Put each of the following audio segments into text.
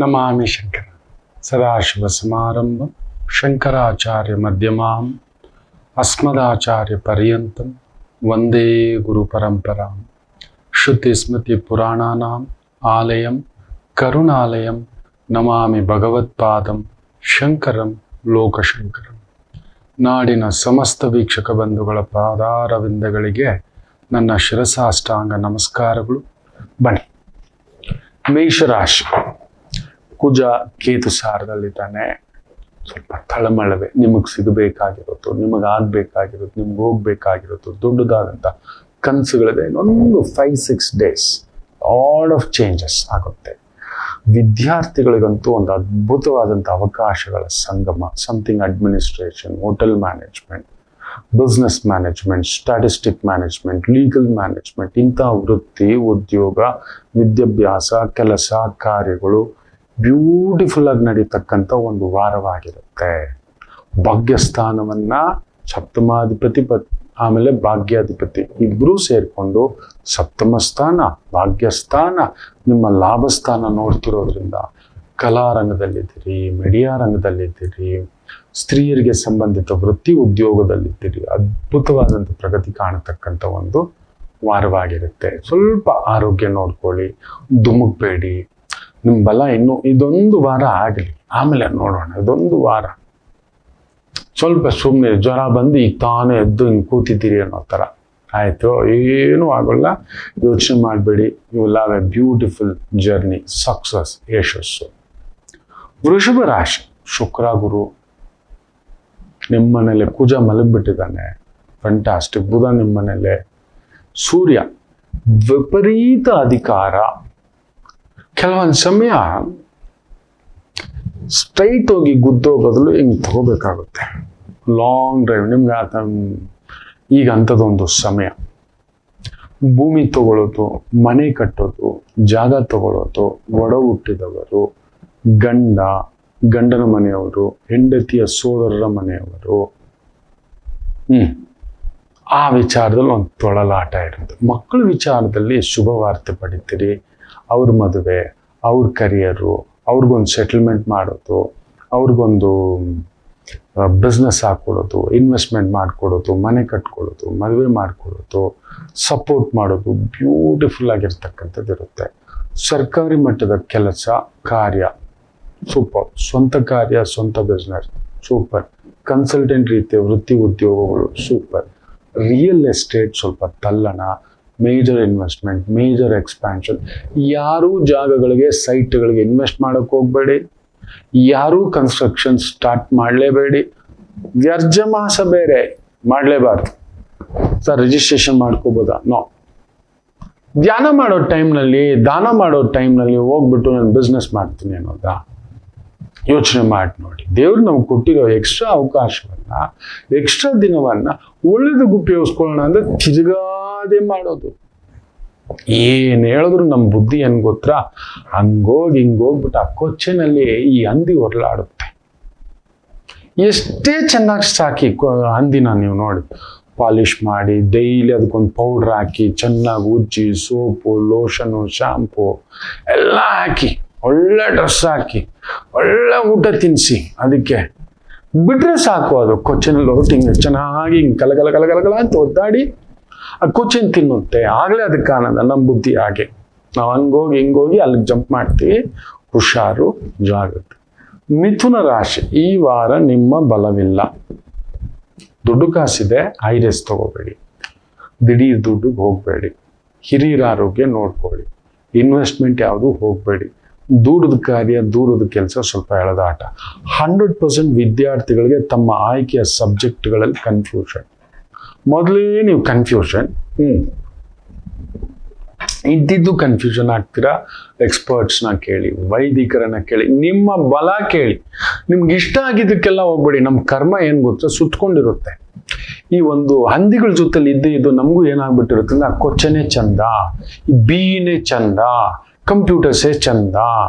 ನಮಾಮಿ ಶಂಕರ ಸದಾಶಿವಸಮಾರಂಭಂ ಶಂಕರಾಚಾರ್ಯ ಮಧ್ಯಮಾಂ ಅಸ್ಮದಾಚಾರ್ಯ ಪರ್ಯಂತಂ ವಂದೇ ಗುರು ಪರಂಪರಾಂ ಶ್ರುತಿ ಸ್ಮೃತಿ ಪುರಾಣಾನಾಂ ಆಲಯಂ ಕರುಣಾಲಯಂ ನಮಾಮಿ ಭಗವತ್ಪಾದಂ ಶಂಕರಂ ಲೋಕಶಂಕರಂ. ನಾಡಿನ ಸಮಸ್ತ ವೀಕ್ಷಕ ಬಂಧುಗಳ ಪಾದಾರವಿಂದಗಳಿಗೆ ನನ್ನ ಶಿರಸಾಷ್ಟಾಂಗ ನಮಸ್ಕಾರಗಳು. ಬನ್ನಿ, ಮೇಷರಾಶಿ ಕುಜ ಕೇತು ಸಾರದಲ್ಲಿದ್ದಾನೆ. ಸ್ವಲ್ಪ ತಳಮಳವೆ, ನಿಮಗೆ ಸಿಗಬೇಕಾಗಿರೋದು, ನಿಮಗಾಗಬೇಕಾಗಿರೋದು, ನಿಮ್ಗೆ ಹೋಗ್ಬೇಕಾಗಿರೋದು, ದೊಡ್ಡದಾದಂಥ ಕನಸುಗಳಿದೆ. ಇನ್ನೊಂದು 5-6 days ಲಾಡ್ ಆಫ್ ಚೇಂಜಸ್ ಆಗುತ್ತೆ. ವಿದ್ಯಾರ್ಥಿಗಳಿಗಂತೂ ಒಂದು ಅದ್ಭುತವಾದಂಥ ಅವಕಾಶಗಳ ಸಂಗಮ. Something administration, hotel management, business management, statistic management, legal management, ಇಂಥ ವೃತ್ತಿ, ಉದ್ಯೋಗ, ವಿದ್ಯಾಭ್ಯಾಸ, ಕೆಲಸ ಕಾರ್ಯಗಳು ಬ್ಯೂಟಿಫುಲ್ ಆಗಿ ನಡೀತಕ್ಕಂಥ ಒಂದು ವಾರವಾಗಿರುತ್ತೆ. ಭಾಗ್ಯಸ್ಥಾನವನ್ನ ಸಪ್ತಮಾಧಿಪತಿ ಆಮೇಲೆ ಭಾಗ್ಯಾಧಿಪತಿ ಇಬ್ಬರೂ ಸೇರಿಕೊಂಡು ಸಪ್ತಮ ಸ್ಥಾನ, ಭಾಗ್ಯಸ್ಥಾನ, ನಿಮ್ಮ ಲಾಭಸ್ಥಾನ ನೋಡ್ತಿರೋದ್ರಿಂದ ಕಲಾರಂಗದಲ್ಲಿದ್ದೀರಿ, ಮೀಡಿಯಾ ರಂಗದಲ್ಲಿದ್ದೀರಿ, ಸ್ತ್ರೀಯರಿಗೆ ಸಂಬಂಧಿತ ವೃತ್ತಿ ಉದ್ಯೋಗದಲ್ಲಿದ್ದೀರಿ, ಅದ್ಭುತವಾದಂಥ ಪ್ರಗತಿ ಕಾಣತಕ್ಕಂಥ ಒಂದು ವಾರವಾಗಿರುತ್ತೆ. ಸ್ವಲ್ಪ ಆರೋಗ್ಯ ನೋಡ್ಕೊಳ್ಳಿ, ಧುಮುಕ್ಬೇಡಿ. ನಿಮ್ಮ ಬಲ ಇನ್ನು ಇದೊಂದು ವಾರ ಆಗಲಿ, ಆಮೇಲೆ ನೋಡೋಣ. ಇದೊಂದು ವಾರ ಸ್ವಲ್ಪ ಸುಮ್ಮನೆ ಜ್ವರ ಬಂದು ಈಗ ತಾನೇ ಎದ್ದು ಹಿಂಗೆ ಕೂತಿದ್ದೀರಿ ಅನ್ನೋ ಥರ ಆಯಿತು, ಏನೂ ಆಗೋಲ್ಲ, ಯೋಚನೆ ಮಾಡಬೇಡಿ. You will have a beautiful journey, success, ಯಶಸ್ಸು. ವೃಷಭ ರಾಶಿ, ಶುಕ್ರ ಗುರು ನಿಮ್ಮ ಮನೇಲೆ, ಕುಜ ಮಲಗಿಬಿಟ್ಟಿದ್ದಾನೆ, ಫಂಟಾಸ್ಟಿಕ್. ಬುಧ ನಿಮ್ಮ ಮನೇಲೆ, ಸೂರ್ಯ ವಿಪರೀತ ಅಧಿಕಾರ. ಕೆಲವೊಂದು ಸಮಯ ಸ್ಟ್ರೈಟ್ ಹೋಗಿ ಗುದ್ದೋ ಬದಲು ಹಿಂಗೆ ತಗೋಬೇಕಾಗುತ್ತೆ. ಲಾಂಗ್ ಡ್ರೈವ್ ನಿಮ್ಗೆ ಈಗ ಅಂಥದ್ದೊಂದು ಸಮಯ. ಭೂಮಿ ತಗೊಳ್ಳೋದು, ಮನೆ ಕಟ್ಟೋದು, ಜಾಗ ತಗೊಳ್ಳೋದು, ಒಡ ಹುಟ್ಟಿದವರು, ಗಂಡನ ಮನೆಯವರು, ಹೆಂಡತಿಯ ಸೋದರರ ಮನೆಯವರು, ಆ ವಿಚಾರದಲ್ಲಿ ಒಂದು ತೊಳಲಾಟ ಇರುತ್ತೆ. ಮಕ್ಕಳ ವಿಚಾರದಲ್ಲಿ ಶುಭ ವಾರ್ತೆ ಪಡಿತೀರಿ. ಅವ್ರ ಮದುವೆ, ಅವ್ರ ಕರಿಯರು, ಅವ್ರಿಗೊಂದು ಸೆಟಲ್ಮೆಂಟ್ ಮಾಡೋದು, ಅವ್ರಿಗೊಂದು ಬಿಸ್ನೆಸ್ ಹಾಕ್ಕೊಡೋದು, ಇನ್ವೆಸ್ಟ್ಮೆಂಟ್ ಮಾಡಿಕೊಡೋದು, ಮನೆ ಕಟ್ಕೊಡೋದು, ಮದುವೆ ಮಾಡಿಕೊಡೋದು, ಸಪೋರ್ಟ್ ಮಾಡೋದು, ಬ್ಯೂಟಿಫುಲ್ ಆಗಿರ್ತಕ್ಕಂಥದ್ದು ಇರುತ್ತೆ. ಸರ್ಕಾರಿ ಮಟ್ಟದ ಕೆಲಸ ಕಾರ್ಯ ಸೂಪರ್, ಸ್ವಂತ ಕಾರ್ಯ, ಸ್ವಂತ ಬಿಸ್ನೆಸ್ ಸೂಪರ್, ಕನ್ಸಲ್ಟೆಂಟ್ ರೀತಿಯ ವೃತ್ತಿ ಉದ್ಯೋಗಗಳು ಸೂಪರ್. ರಿಯಲ್ ಎಸ್ಟೇಟ್ ಸ್ವಲ್ಪ ತಲ್ಲಣ, ಮೇಜರ್ ಇನ್ವೆಸ್ಟ್ಮೆಂಟ್, ಮೇಜರ್ ಎಕ್ಸ್ಪ್ಯಾನ್ಷನ್. ಯಾರೂ ಜಾಗಗಳಿಗೆ, ಸೈಟ್ಗಳಿಗೆ ಇನ್ವೆಸ್ಟ್ ಮಾಡೋಕ್ಕೆ ಹೋಗಬೇಡಿ. ಯಾರೂ ಕನ್ಸ್ಟ್ರಕ್ಷನ್ ಸ್ಟಾರ್ಟ್ ಮಾಡಲೇಬೇಡಿ. ವ್ಯರ್ಜ ಮಾಸ ಬೇರೆ ಮಾಡಲೇಬಾರ್ದು. ಸರ್ ರಿಜಿಸ್ಟ್ರೇಷನ್ ಮಾಡ್ಕೋಬೋದಾ? ನೋ. ಧ್ಯಾನ ಮಾಡೋ ಟೈಮ್ನಲ್ಲಿ, ದಾನ ಮಾಡೋ ಟೈಮ್ನಲ್ಲಿ ಹೋಗ್ಬಿಟ್ಟು ನಾನು ಬಿಸ್ನೆಸ್ ಮಾಡ್ತೀನಿ ಅನ್ನೋದಾ? ಯೋಚನೆ ಮಾಡಿ ನೋಡಿ. ದೇವ್ರು ನಮ್ಗೆ ಕೊಟ್ಟಿರೋ ಎಕ್ಸ್ಟ್ರಾ ಅವಕಾಶವನ್ನ, ಎಕ್ಸ್ಟ್ರಾ ದಿನವನ್ನ ಒಳ್ಳೇದಕ್ಕೆ ಉಪಯೋಗಿಸ್ಕೊಳ್ಳೋಣ ಅಂದ್ರೆ ತಿರುಗಾದೆ ಮಾಡೋದು. ಏನ್ ಹೇಳಿದ್ರು ನಮ್ಮ ಬುದ್ಧಿ ಏನ್ ಗೊತ್ತಾ, ಹಿಂಗೋಗ್ಬಿಟ್ಟು ಆ ಕೊಚ್ಚೆನಲ್ಲಿ ಈ ಹಂದಿ ಹೊರಲಾಡುತ್ತೆ. ಎಷ್ಟೇ ಚೆನ್ನಾಗಿ ಸಾಕಿ ಹಂದಿನ ನೀವು ನೋಡಿ, ಪಾಲಿಶ್ ಮಾಡಿ ಡೈಲಿ ಅದಕ್ಕೊಂದು ಪೌಡ್ರ್ ಹಾಕಿ ಚೆನ್ನಾಗಿ ಉಜ್ಜಿ, ಸೋಪು, ಲೋಷನು, ಶಾಂಪು ಎಲ್ಲ ಹಾಕಿ, ಒಳ್ಳೆ ಡ್ರೆಸ್ ಹಾಕಿ, ಒಳ್ಳೆ ಊಟ ತಿನ್ನಿಸಿ ಅದಕ್ಕೆ ಬಿಟ್ರೆ ಸಾಕು. ಅದು ಕೊಚ್ಚೆನಲ್ಲಿ ಹೊರಟು ಹಿಂಗೆ ಚೆನ್ನಾಗಿ ಹಿಂಗೆ ಕಲಗಲ ಅಂತ ಒದ್ದಾಡಿ ಆ ಕೊಚ್ಚೆನ ತಿನ್ನುತ್ತೆ. ಆಗಲೇ ಅದಕ್ಕೆ ಆನಂದ. ನಮ್ಮ ಬುದ್ಧಿ ಹಾಗೆ, ನಾವು ಹಿಂಗೋಗಿ ಅಲ್ಲಿಗೆ ಜಂಪ್ ಮಾಡ್ತೀವಿ. ಹುಷಾರು, ಜಾಗ್ರತೆ. ಮಿಥುನ ರಾಶಿ, ಈ ವಾರ ನಿಮ್ಮ ಬಲವಿಲ್ಲ. ದುಡ್ಡು ಕಾಸಿದೆ, ಹೈ ರಿಸ್ಕ್ ತಗೋಬೇಡಿ. ದಿಢೀರ್ ದುಡ್ಡಿಗೆ ಹೋಗಬೇಡಿ. ಹಿರಿಯರ ಆರೋಗ್ಯ ನೋಡ್ಕೊಳ್ಳಿ. ಇನ್ವೆಸ್ಟ್ಮೆಂಟ್ ಯಾವುದು ಹೋಗಬೇಡಿ. ದೂರದ ಕಾರ್ಯ, ದೂರದ ಕೆಲಸ ಸ್ವಲ್ಪ ಎಳೆದಾಟ. 100% ವಿದ್ಯಾರ್ಥಿಗಳಿಗೆ ತಮ್ಮ ಆಯ್ಕೆಯ ಸಬ್ಜೆಕ್ಟ್ಗಳಲ್ಲಿ ಕನ್ಫ್ಯೂಷನ್. ಮೊದಲೇ ನೀವು ಕನ್ಫ್ಯೂಷನ್ ಇದ್ದಿದ್ದು ಕನ್ಫ್ಯೂಷನ್ ಆಗ್ತೀರಾ. ಎಕ್ಸ್ಪರ್ಟ್ಸ್ನ ಕೇಳಿ, ವೈದಿಕರನ್ನ ಕೇಳಿ, ನಿಮ್ಮ ಬಲ ಕೇಳಿ. ನಿಮ್ಗೆ ಇಷ್ಟ ಆಗಿದ್ದಕ್ಕೆಲ್ಲ ಹೋಗ್ಬೇಡಿ. ನಮ್ಮ ಕರ್ಮ ಏನು ಗೊತ್ತಾ, ಸುತ್ಕೊಂಡಿರುತ್ತೆ. ಈ ಒಂದು ಹಂದಿಗಳ ಜೊತೆಲಿ ಇದು ನಮಗೂ ಏನಾಗ್ಬಿಟ್ಟಿರುತ್ತೆ ಅಂದ್ರೆ, ಆ ಕೊಚ್ಚನೆ ಚಂದ, ಈ ಬೀನೇ ಚಂದ, ಕಂಪ್ಯೂಟರ್ಸೇ ಚಂದ,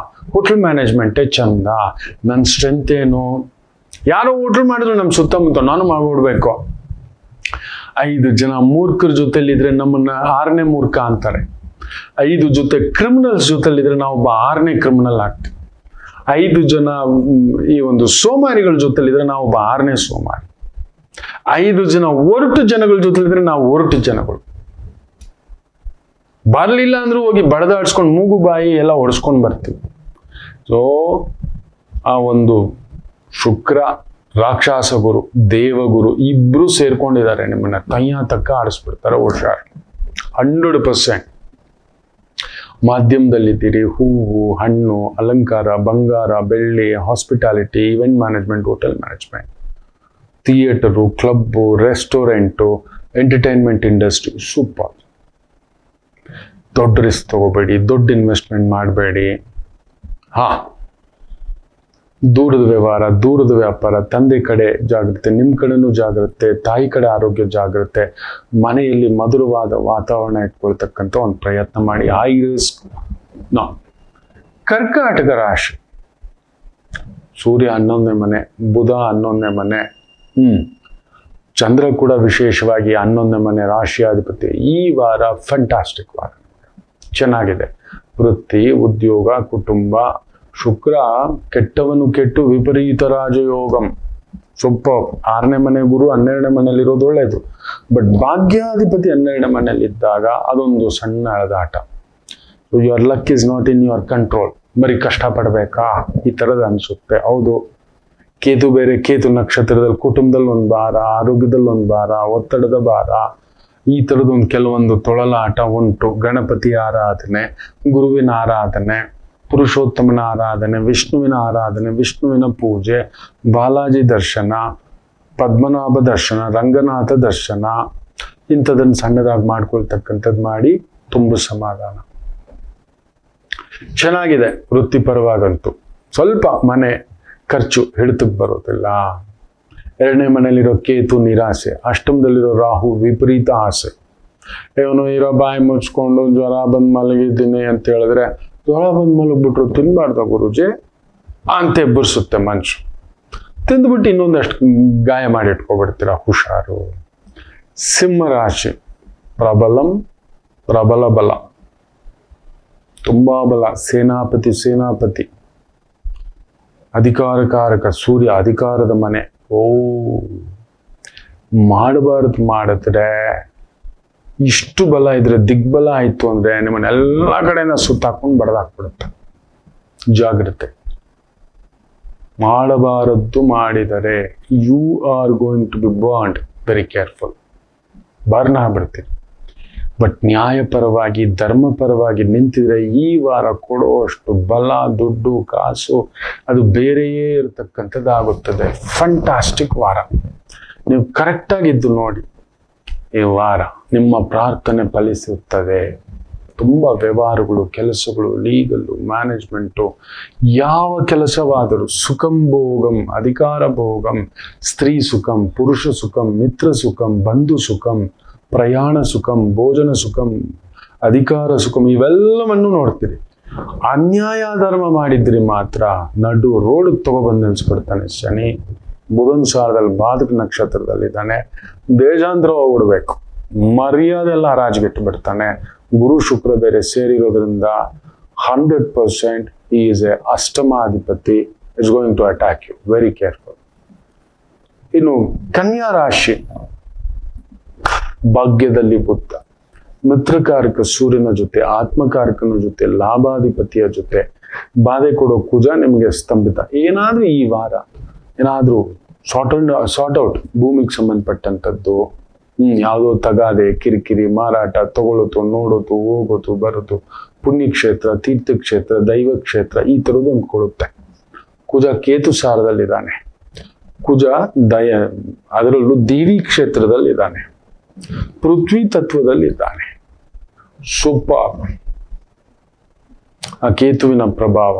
ಹೋಟೆಲ್ ಮ್ಯಾನೇಜ್ಮೆಂಟೇ ಚಂದ, ನನ್ನ ಸ್ಟ್ರೆಂತ್ ಏನು. ಯಾರೋ ಹೋಟೆಲ್ ಮಾಡಿದ್ರು ನಮ್ಮ ಸುತ್ತಮುತ್ತ ನಾನು ಮಾಡ್ಬಿಡ್ಬೇಕು. 5 ಜನ ಮೂರ್ಖರ ಜೊತೆಲಿದ್ರೆ ನಮ್ಮನ್ನ 6ನೇ ಮೂರ್ಖ ಅಂತಾರೆ. 5 ಜೊತೆ ಕ್ರಿಮಿನಲ್ಸ್ ಜೊತೆಲಿದ್ರೆ ನಾವು ಒಬ್ಬ 6ನೇ ಕ್ರಿಮಿನಲ್ ಆಗ್ತೀವಿ. 5 ಜನ ಈ ಒಂದು ಸೋಮಾರಿಗಳ ಜೊತೆಲಿದ್ರೆ ನಾವು ಒಬ್ಬ 6ನೇ ಸೋಮಾರಿ. 5 ಜನ ಒರಟು ಜನಗಳ ಜೊತೆಲಿದ್ರೆ ನಾವು ಒರಟು ಜನಗಳು. ಬರ್ಲಿಲ್ಲ ಅಂದ್ರೂ ಹೋಗಿ ಬಡದಾಡ್ಸ್ಕೊಂಡು ಮೂಗು ಬಾಯಿ ಎಲ್ಲ ಹೊಡ್ಸ್ಕೊಂಡು ಬರ್ತೀವಿ. ಸೊ ಆ ಒಂದು ಶುಕ್ರ, ರಾಕ್ಷಸ ಗುರು, ದೇವಗುರು ಇಬ್ರು ಸೇರ್ಕೊಂಡಿದ್ದಾರೆ, ನಿಮ್ಮನ್ನ ಕೈಯ ತಕ್ಕ ಆಡಿಸ್ಬಿಡ್ತಾರೆ. ಹುಷಾರ್ 100%. ಮಾಧ್ಯಮದಲ್ಲಿದ್ದೀರಿ, ಹೂವು, ಹಣ್ಣು, ಅಲಂಕಾರ, ಬಂಗಾರ, ಬೆಳ್ಳಿ, hospitality, event management, hotel management, theatre, club, restaurant, entertainment industry. Super. ದೊಡ್ಡ ರಿಸ್ಕ್ ತಗೋಬೇಡಿ, ದೊಡ್ಡ ಇನ್ವೆಸ್ಟ್ಮೆಂಟ್ ಮಾಡಬೇಡಿ. ದೂರದ ವ್ಯವಹಾರ, ದೂರದ ವ್ಯಾಪಾರ, ತಂದೆ ಕಡೆ ಜಾಗ್ರತೆ, ನಿಮ್ಮ ಕಡೆನೂ ಜಾಗ್ರತೆ, ತಾಯಿ ಕಡೆ ಆರೋಗ್ಯ ಜಾಗ್ರತೆ, ಮನೆಯಲ್ಲಿ ಮಧುರವಾದ ವಾತಾವರಣ ಇಟ್ಕೊಳ್ತಕ್ಕಂಥ ಒಂದು ಪ್ರಯತ್ನ ಮಾಡಿ. ಕರ್ಕಾಟಕ ರಾಶಿ, ಸೂರ್ಯ 11ನೇ ಮನೆ, ಬುಧ 11ನೇ ಮನೆ, ಚಂದ್ರ ಕೂಡ ವಿಶೇಷವಾಗಿ 11ನೇ ಮನೆ ರಾಶಿಯಾಧಿಪತಿ. ಈ ವಾರ ಫ್ಯಾಂಟಾಸ್ಟಿಕ್ ವಾರ, ಚೆನ್ನಾಗಿದೆ. ವೃತ್ತಿ, ಉದ್ಯೋಗ, ಕುಟುಂಬ. ಶುಕ್ರ ಕೆಟ್ಟವನು ಕೆಟ್ಟು ವಿಪರೀತ ರಾಜಯೋಗಂ. ಸೂಪರ್. 6ನೇ ಮನೆ ಗುರು 12ನೇ ಮನೆಯಲ್ಲಿರೋದು ಒಳ್ಳೇದು. ಬಟ್ ಭಾಗ್ಯಾಧಿಪತಿ 12ನೇ ಮನೆಯಲ್ಲಿದ್ದಾಗ ಅದೊಂದು ಸಣ್ಣ ಎಳೆದಾಟ. Your luck is not in your control. ಬರೀ ಕಷ್ಟಪಡ್ಬೇಕಾ ಈ ಥರದ್ದು ಅನಿಸುತ್ತೆ. ಹೌದು, ಕೇತು ಬೇರೆ, ಕೇತು ನಕ್ಷತ್ರದಲ್ಲಿ ಕುಟುಂಬದಲ್ಲಿ ಒಂದು ಭಾರ, ಆರೋಗ್ಯದಲ್ಲಿ ಒಂದು ಭಾರ, ಒತ್ತಡದ ಭಾರ, ಈ ಥರದೊಂದು ಕೆಲವೊಂದು ತೊಳಲಾಟ ಉಂಟು. ಗಣಪತಿ ಆರಾಧನೆ, ಗುರುವಿನ ಆರಾಧನೆ, ಪುರುಷೋತ್ತಮನ ಆರಾಧನೆ, ವಿಷ್ಣುವಿನ ಆರಾಧನೆ, ವಿಷ್ಣುವಿನ ಪೂಜೆ, ಬಾಲಾಜಿ ದರ್ಶನ, ಪದ್ಮನಾಭ ದರ್ಶನ, ರಂಗನಾಥ ದರ್ಶನ, ಇಂಥದನ್ನು ಸಣ್ಣದಾಗಿ ಮಾಡ್ಕೊಳ್ತಕ್ಕಂಥದ್ದು ಮಾಡಿ ತುಂಬ ಸಮಾಧಾನ. ಚೆನ್ನಾಗಿದೆ. ವೃತ್ತಿಪರವಾಗಂತೂ ಸ್ವಲ್ಪ ಮನೆ ಖರ್ಚು ಹಿಡಿತಕ್ಕೆ ಬರೋದಿಲ್ಲ. 2ನೇ ಮನೆಯಲ್ಲಿರೋ ಕೇತು ನಿರಾಸೆ, ಅಷ್ಟಮದಲ್ಲಿರೋ ರಾಹು ವಿಪರೀತ ಆಸೆ. ಇವನು ಇರೋ ಬಾಯಿ ಮುಚ್ಕೊಂಡು ಜ್ವರ ಬಂದ್ ಮಲಗಿದ್ದೀನಿ ಅಂತ ಹೇಳಿದ್ರೆ, ಜ್ವರ ಬಂದ್ ಮಲಗ್ಬಿಟ್ರು ತಿನ್ಬಾರ್ದ ಗುರುಜಿ ಅಂತ ಎಬ್ಬರಿಸುತ್ತೆ ಮನುಷ್ಯ. ತಿಂದ್ಬಿಟ್ಟು ಇನ್ನೊಂದಷ್ಟು ಗಾಯ ಮಾಡಿ ಇಟ್ಕೊಬಿಡ್ತೀರ. ಹುಷಾರು. ಸಿಂಹರಾಶಿ, ಪ್ರಬಲ ಬಲ, ತುಂಬಾ ಬಲ. ಸೇನಾಪತಿ, ಅಧಿಕಾರಕಾರಕ ಸೂರ್ಯ, ಅಧಿಕಾರದ ಮನೆ. ಮಾಡಬಾರ್ದು ಮಾಡಿದ್ರೆ, ಇಷ್ಟು ಬಲ ಇದ್ರೆ, ದಿಗ್ಬಲ ಆಯ್ತು ಅಂದ್ರೆ ನಿಮ್ಮನ್ನೆಲ್ಲ ಕಡೆನ ಸುತ್ತಾಕೊಂಡು ಬಡದಾಕ್ಬಿಡುತ್ತೆ. ಜಾಗ್ರತೆ. ಮಾಡಬಾರದ್ದು ಮಾಡಿದರೆ you are going to be burned. Very careful. Burn ಆಗ್ಬಿಡ್ತೀರಿ. ಬಟ್ ನ್ಯಾಯಪರವಾಗಿ, ಧರ್ಮಪರವಾಗಿ ನಿಂತಿದ್ರೆ ಈ ವಾರ ಕೊಡುವಷ್ಟು ಬಲ, ದುಡ್ಡು, ಕಾಸು ಅದು ಬೇರೆಯೇ ಇರತಕ್ಕಂಥದ್ದಾಗುತ್ತದೆ. ಫ್ಯಾಂಟಾಸ್ಟಿಕ್ ವಾರ. ನೀವು ಕರೆಕ್ಟಾಗಿದ್ದು ನೋಡಿ, ಈ ವಾರ ನಿಮ್ಮ ಪ್ರಾರ್ಥನೆ ಫಲಿಸುತ್ತದೆ. ತುಂಬ ವ್ಯವಹಾರಗಳು, ಕೆಲಸಗಳು, ಲೀಗಲ್ಲು, ಮ್ಯಾನೇಜ್ಮೆಂಟು, ಯಾವ ಕೆಲಸವಾದರೂ ಸುಖಂ ಭೋಗಂ, ಅಧಿಕಾರ ಭೋಗಂ, ಸ್ತ್ರೀ ಸುಖಂ, ಪುರುಷ ಸುಖಂ, ಮಿತ್ರ ಸುಖಂ, ಬಂಧು ಸುಖಂ, ಪ್ರಯಾಣ ಸುಖಂ, ಭೋಜನ ಸುಖಂ, ಅಧಿಕಾರ ಸುಖಂ, ಇವೆಲ್ಲವನ್ನು ನೋಡ್ತೀರಿ. ಅನ್ಯಾಯ ಧರ್ಮ ಮಾಡಿದ್ರಿ ಮಾತ್ರ ನಡು ರೋಡ್ ತಗೊಬಂದು ನಿಲ್ಸ್ಬಿಡ್ತಾನೆ ಶನಿ. ಬುಧನ್ ಸಾರದಲ್ಲಿ ಬಾಧಕ ನಕ್ಷತ್ರದಲ್ಲಿದ್ದಾನೆ. ದೇಶಾಂತರ ಹೋಗ್ಬಿಡ್ಬೇಕು, ಮರ್ಯಾದೆಲ್ಲ ಹರಾಜ್ಗಿಟ್ಟು ಬಿಡ್ತಾನೆ. ಗುರು ಶುಕ್ರ ಬೇರೆ ಸೇರಿರೋದ್ರಿಂದ 100% he is a ಅಷ್ಟಮಾಧಿಪತಿ, is going to attack you. Very careful. ಇನ್ನು ಕನ್ಯಾ ರಾಶಿ, ಭಾಗ್ಯದಲ್ಲಿ ಬುದ್ಧ, ಮಿತ್ರಕಾರಕ ಸೂರ್ಯನ ಜೊತೆ, ಆತ್ಮಕಾರಕನ ಜೊತೆ, ಲಾಭಾಧಿಪತಿಯ ಜೊತೆ, ಬಾಧೆ ಕೊಡೋ ಕುಜ ನಿಮಗೆ ಸ್ತಂಭಿತ. ಏನಾದ್ರೂ ಈ ವಾರ ಏನಾದ್ರೂ ಸಾರ್ಟ್ ಔಟ್ ಭೂಮಿಗೆ ಸಂಬಂಧಪಟ್ಟಂಥದ್ದು, ಯಾವುದೋ ತಗಾದೆ, ಕಿರಿಕಿರಿ, ಮಾರಾಟ, ತಗೊಳ್ಳೋದು, ನೋಡೋದು, ಹೋಗೋದು, ಬರೋದು, ಪುಣ್ಯಕ್ಷೇತ್ರ, ತೀರ್ಥಕ್ಷೇತ್ರ, ದೈವ ಕ್ಷೇತ್ರ, ಈ ಥರದ್ದು ಅಂದ್ಕೊಳ್ಳುತ್ತೆ. ಕುಜ ಕೇತು ಸಾರದಲ್ಲಿದ್ದಾನೆ. ಕುಜ ಅದರಲ್ಲೂ ದೇವಿ ಕ್ಷೇತ್ರದಲ್ಲಿದ್ದಾನೆ. ಪೃಥ್ವಿ ತತ್ವದಲ್ಲಿದ್ದಾನೆ. ಸೂಪರ್. ಆ ಕೇತುವಿನ ಪ್ರಭಾವ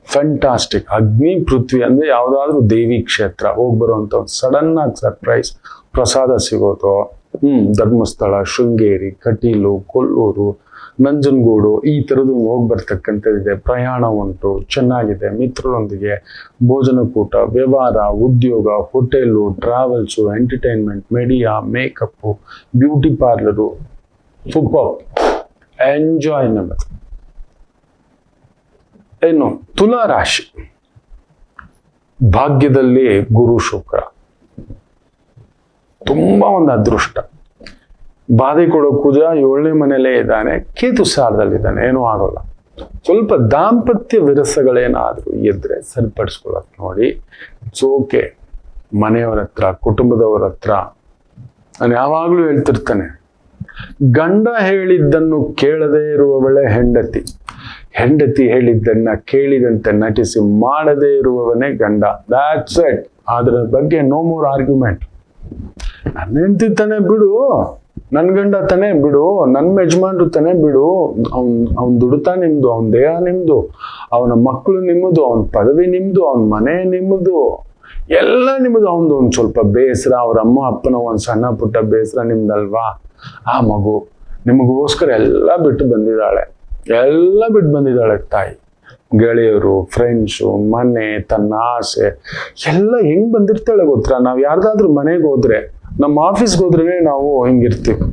ಫ್ಯಾಂಟಾಸ್ಟಿಕ್. ಅಗ್ನಿ ಪೃಥ್ವಿ ಅಂದ್ರೆ ಯಾವ್ದಾದ್ರು ದೇವಿ ಕ್ಷೇತ್ರ ಹೋಗ್ಬರುವಂತ ಸಡನ್ ಆಗಿ ಸರ್ಪ್ರೈಸ್ ಪ್ರಸಾದ ಸಿಗೋದು. ಧರ್ಮಸ್ಥಳ, ಶೃಂಗೇರಿ, ಕಟೀಲು, ಕೊಲ್ಲೂರು, ನಂಜನಗೂಡು, ಈ ಥರದ್ದು ಹೋಗಿ ಬರ್ತಕ್ಕಂಥದ್ದಿದೆ. ಪ್ರಯಾಣ ಉಂಟು, ಚೆನ್ನಾಗಿದೆ. ಮಿತ್ರರೊಂದಿಗೆ ಭೋಜನಕೂಟ, ವ್ಯವಹಾರ, ಉದ್ಯೋಗ, hotel, travels, entertainment, media, makeup, beauty parlour. Super. Enjoy ನಮ್ಮದು. ಇನ್ನು ತುಲಾ ರಾಶಿ, ಭಾಗ್ಯದಲ್ಲಿ ಗುರು ಶುಕ್ರ, ತುಂಬಾ ಒಂದು ಅದೃಷ್ಟ. ಬಾಧೆ ಕೊಡೋ ಕುಜ 7ನೇ ಮನೆಯಲ್ಲೇ ಇದ್ದಾನೆ, ಕೇತು ಸಾರದಲ್ಲಿದ್ದಾನೆ, ಏನೂ ಆಗೋಲ್ಲ. ಸ್ವಲ್ಪ ದಾಂಪತ್ಯ ವಿರಸಗಳೇನಾದ್ರೂ ಇದ್ರೆ ಸರಿಪಡಿಸ್ಕೊಳಕ್ ನೋಡಿ. ಓಕೆ, ಮನೆಯವರ ಹತ್ರ, ಕುಟುಂಬದವರ ಹತ್ರ ನಾನು ಯಾವಾಗ್ಲೂ ಹೇಳ್ತಿರ್ತಾನೆ, ಗಂಡ ಹೇಳಿದ್ದನ್ನು ಕೇಳದೇ ಇರುವವಳೆ ಹೆಂಡತಿ, ಹೆಂಡತಿ ಹೇಳಿದ್ದನ್ನ ಕೇಳಿದಂತೆ ನಟಿಸಿ ಮಾಡದೇ ಇರುವವನೇ ಗಂಡ. That's it. ಅದರ ಬಗ್ಗೆ ನೋ ಮೋರ್ ಆರ್ಗ್ಯುಮೆಂಟ್. ನನ್ನ ಹೆಂಡತಿ ತಾನೆ ಬಿಡು, ನನ್ ಗಂಡ ತಾನೆ ಬಿಡು, ನನ್ನ ಯಜಮಾನ್ರು ತಾನೆ ಬಿಡು, ಅವ್ನ್ ದುಡಿತ ನಿಮ್ದು, ಅವನ ದೇಹ ನಿಮ್ದು, ಅವನ ಮಕ್ಕಳು ನಿಮ್ಮದು, ಅವನ ಪದವಿ ನಿಮ್ದು, ಅವನ ಮನೆ ನಿಮ್ಮದು, ಎಲ್ಲ ನಿಮ್ಮದು. ಅವನದು ಒಂದ್ ಸ್ವಲ್ಪ ಬೇಸರ, ಅವ್ರ ಅಮ್ಮ ಅಪ್ಪನ ಒಂದ್ ಸಣ್ಣ ಪುಟ್ಟ ಬೇಸರ ನಿಮ್ದಲ್ವಾ. ಆ ಮಗು ನಿಮಗೋಸ್ಕರ ಎಲ್ಲ ಬಿಟ್ಟು ಬಂದಿದ್ದಾಳೆ, ಎಲ್ಲ ಬಿಟ್ಟು ಬಂದಿದ್ದಾಳೆ ತಾಯಿ. ಗೆಳೆಯರು, ಫ್ರೆಂಡ್ಸು, ಮನೆ, ತನ್ನ ಆಸೆ ಎಲ್ಲ ಹೆಂಗ್ ಬಂದಿರ್ತಾಳೆ ಗೊತ್ತಾ. ನಾವ್ ಯಾರ್ದಾದ್ರೂ ಮನೆಗೆ ಹೋದ್ರೆ, ನಮ್ಮ ಆಫೀಸ್ಗೆ ಹೋದ್ರೆ ನಾವು ಹಿಂಗಿರ್ತೀವಿ.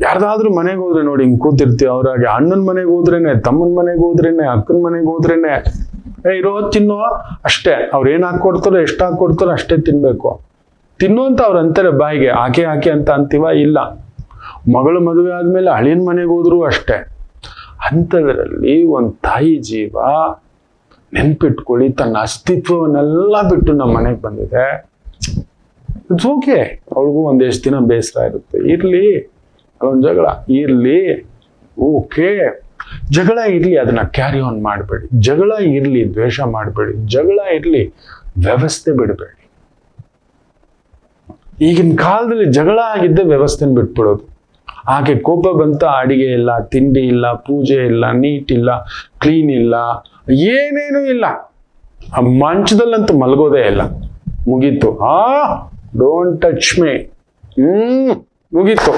ಯಾರ್ದಾದ್ರೂ ಮನೆಗೆ ಹೋದ್ರೆ ನೋಡಿ ಹಿಂಗ್ ಕೂತಿರ್ತೀವಿ. ಅವ್ರಾಗೆ ಅಣ್ಣನ ಮನೆಗೆ ಹೋದ್ರೇನೆ, ತಮ್ಮನ ಮನೆಗೆ ಹೋದ್ರೇನೆ, ಅಕ್ಕನ ಮನೆಗೆ ಹೋದ್ರೇನೆ ಇರೋ ತಿನ್ನೋ ಅಷ್ಟೇ. ಅವ್ರು ಏನ್ ಹಾಕೊಡ್ತಾರೋ, ಎಷ್ಟು ಹಾಕೊಡ್ತಾರೋ ಅಷ್ಟೇ ತಿನ್ಬೇಕು. ತಿನ್ನು ಅಂತ ಅವ್ರು ಅಂತಾರೆ ಬಾಯಿಗೆ, ಆಕೆ ಆಕೆ ಅಂತ ಅಂತೀವ? ಇಲ್ಲ. ಮಗಳು ಮದುವೆ ಆದ್ಮೇಲೆ ಅಳಿಯನ್ ಮನೆಗೆ ಹೋದ್ರು ಅಷ್ಟೇ. ಅಂಥದ್ರಲ್ಲಿ ಒಂದು ತಾಯಿ ಜೀವ, ನೆನ್ಪಿಟ್ಕೊಳ್ಳಿ, ತನ್ನ ಅಸ್ತಿತ್ವವನ್ನೆಲ್ಲ ಬಿಟ್ಟು ನಮ್ಮ ಮನೆಗೆ ಬಂದಿದೆ. It's okay. ಅವಳಿಗೂ ಒಂದೆಷ್ಟು ದಿನ ಬೇಸರ ಇರುತ್ತೆ, ಇರ್ಲಿ. ಅದೊಂದು ಜಗಳ ಇರ್ಲಿ, ಓಕೆ. ಜಗಳ ಇರ್ಲಿ, ಅದನ್ನ ಕ್ಯಾರಿ ಆನ್ ಮಾಡಬೇಡಿ. ಜಗಳ ಇರ್ಲಿ, ದ್ವೇಷ ಮಾಡಬೇಡಿ. ಜಗಳ ಇರ್ಲಿ, ವ್ಯವಸ್ಥೆ ಬಿಡಬೇಡಿ. ಈಗಿನ ಕಾಲದಲ್ಲಿ ಜಗಳ ಆಗಿದ್ದೆ ವ್ಯವಸ್ಥೆನ ಬಿಟ್ಬಿಡೋದು. ಹಾಗೆ ಕೋಪ ಬಂತ, ಅಡಿಗೆ ಇಲ್ಲ, ತಿಂಡಿ ಇಲ್ಲ, ಪೂಜೆ ಇಲ್ಲ, ನೀಟ್ ಇಲ್ಲ, ಕ್ಲೀನ್ ಇಲ್ಲ, ಏನೇನು ಇಲ್ಲ. ಆ ಮಂಚದಲ್ಲಂತೂ ಮಲಗೋದೇ ಇಲ್ಲ. ಮುಗೀತು. Don't touch me. ಮುಗೀತು.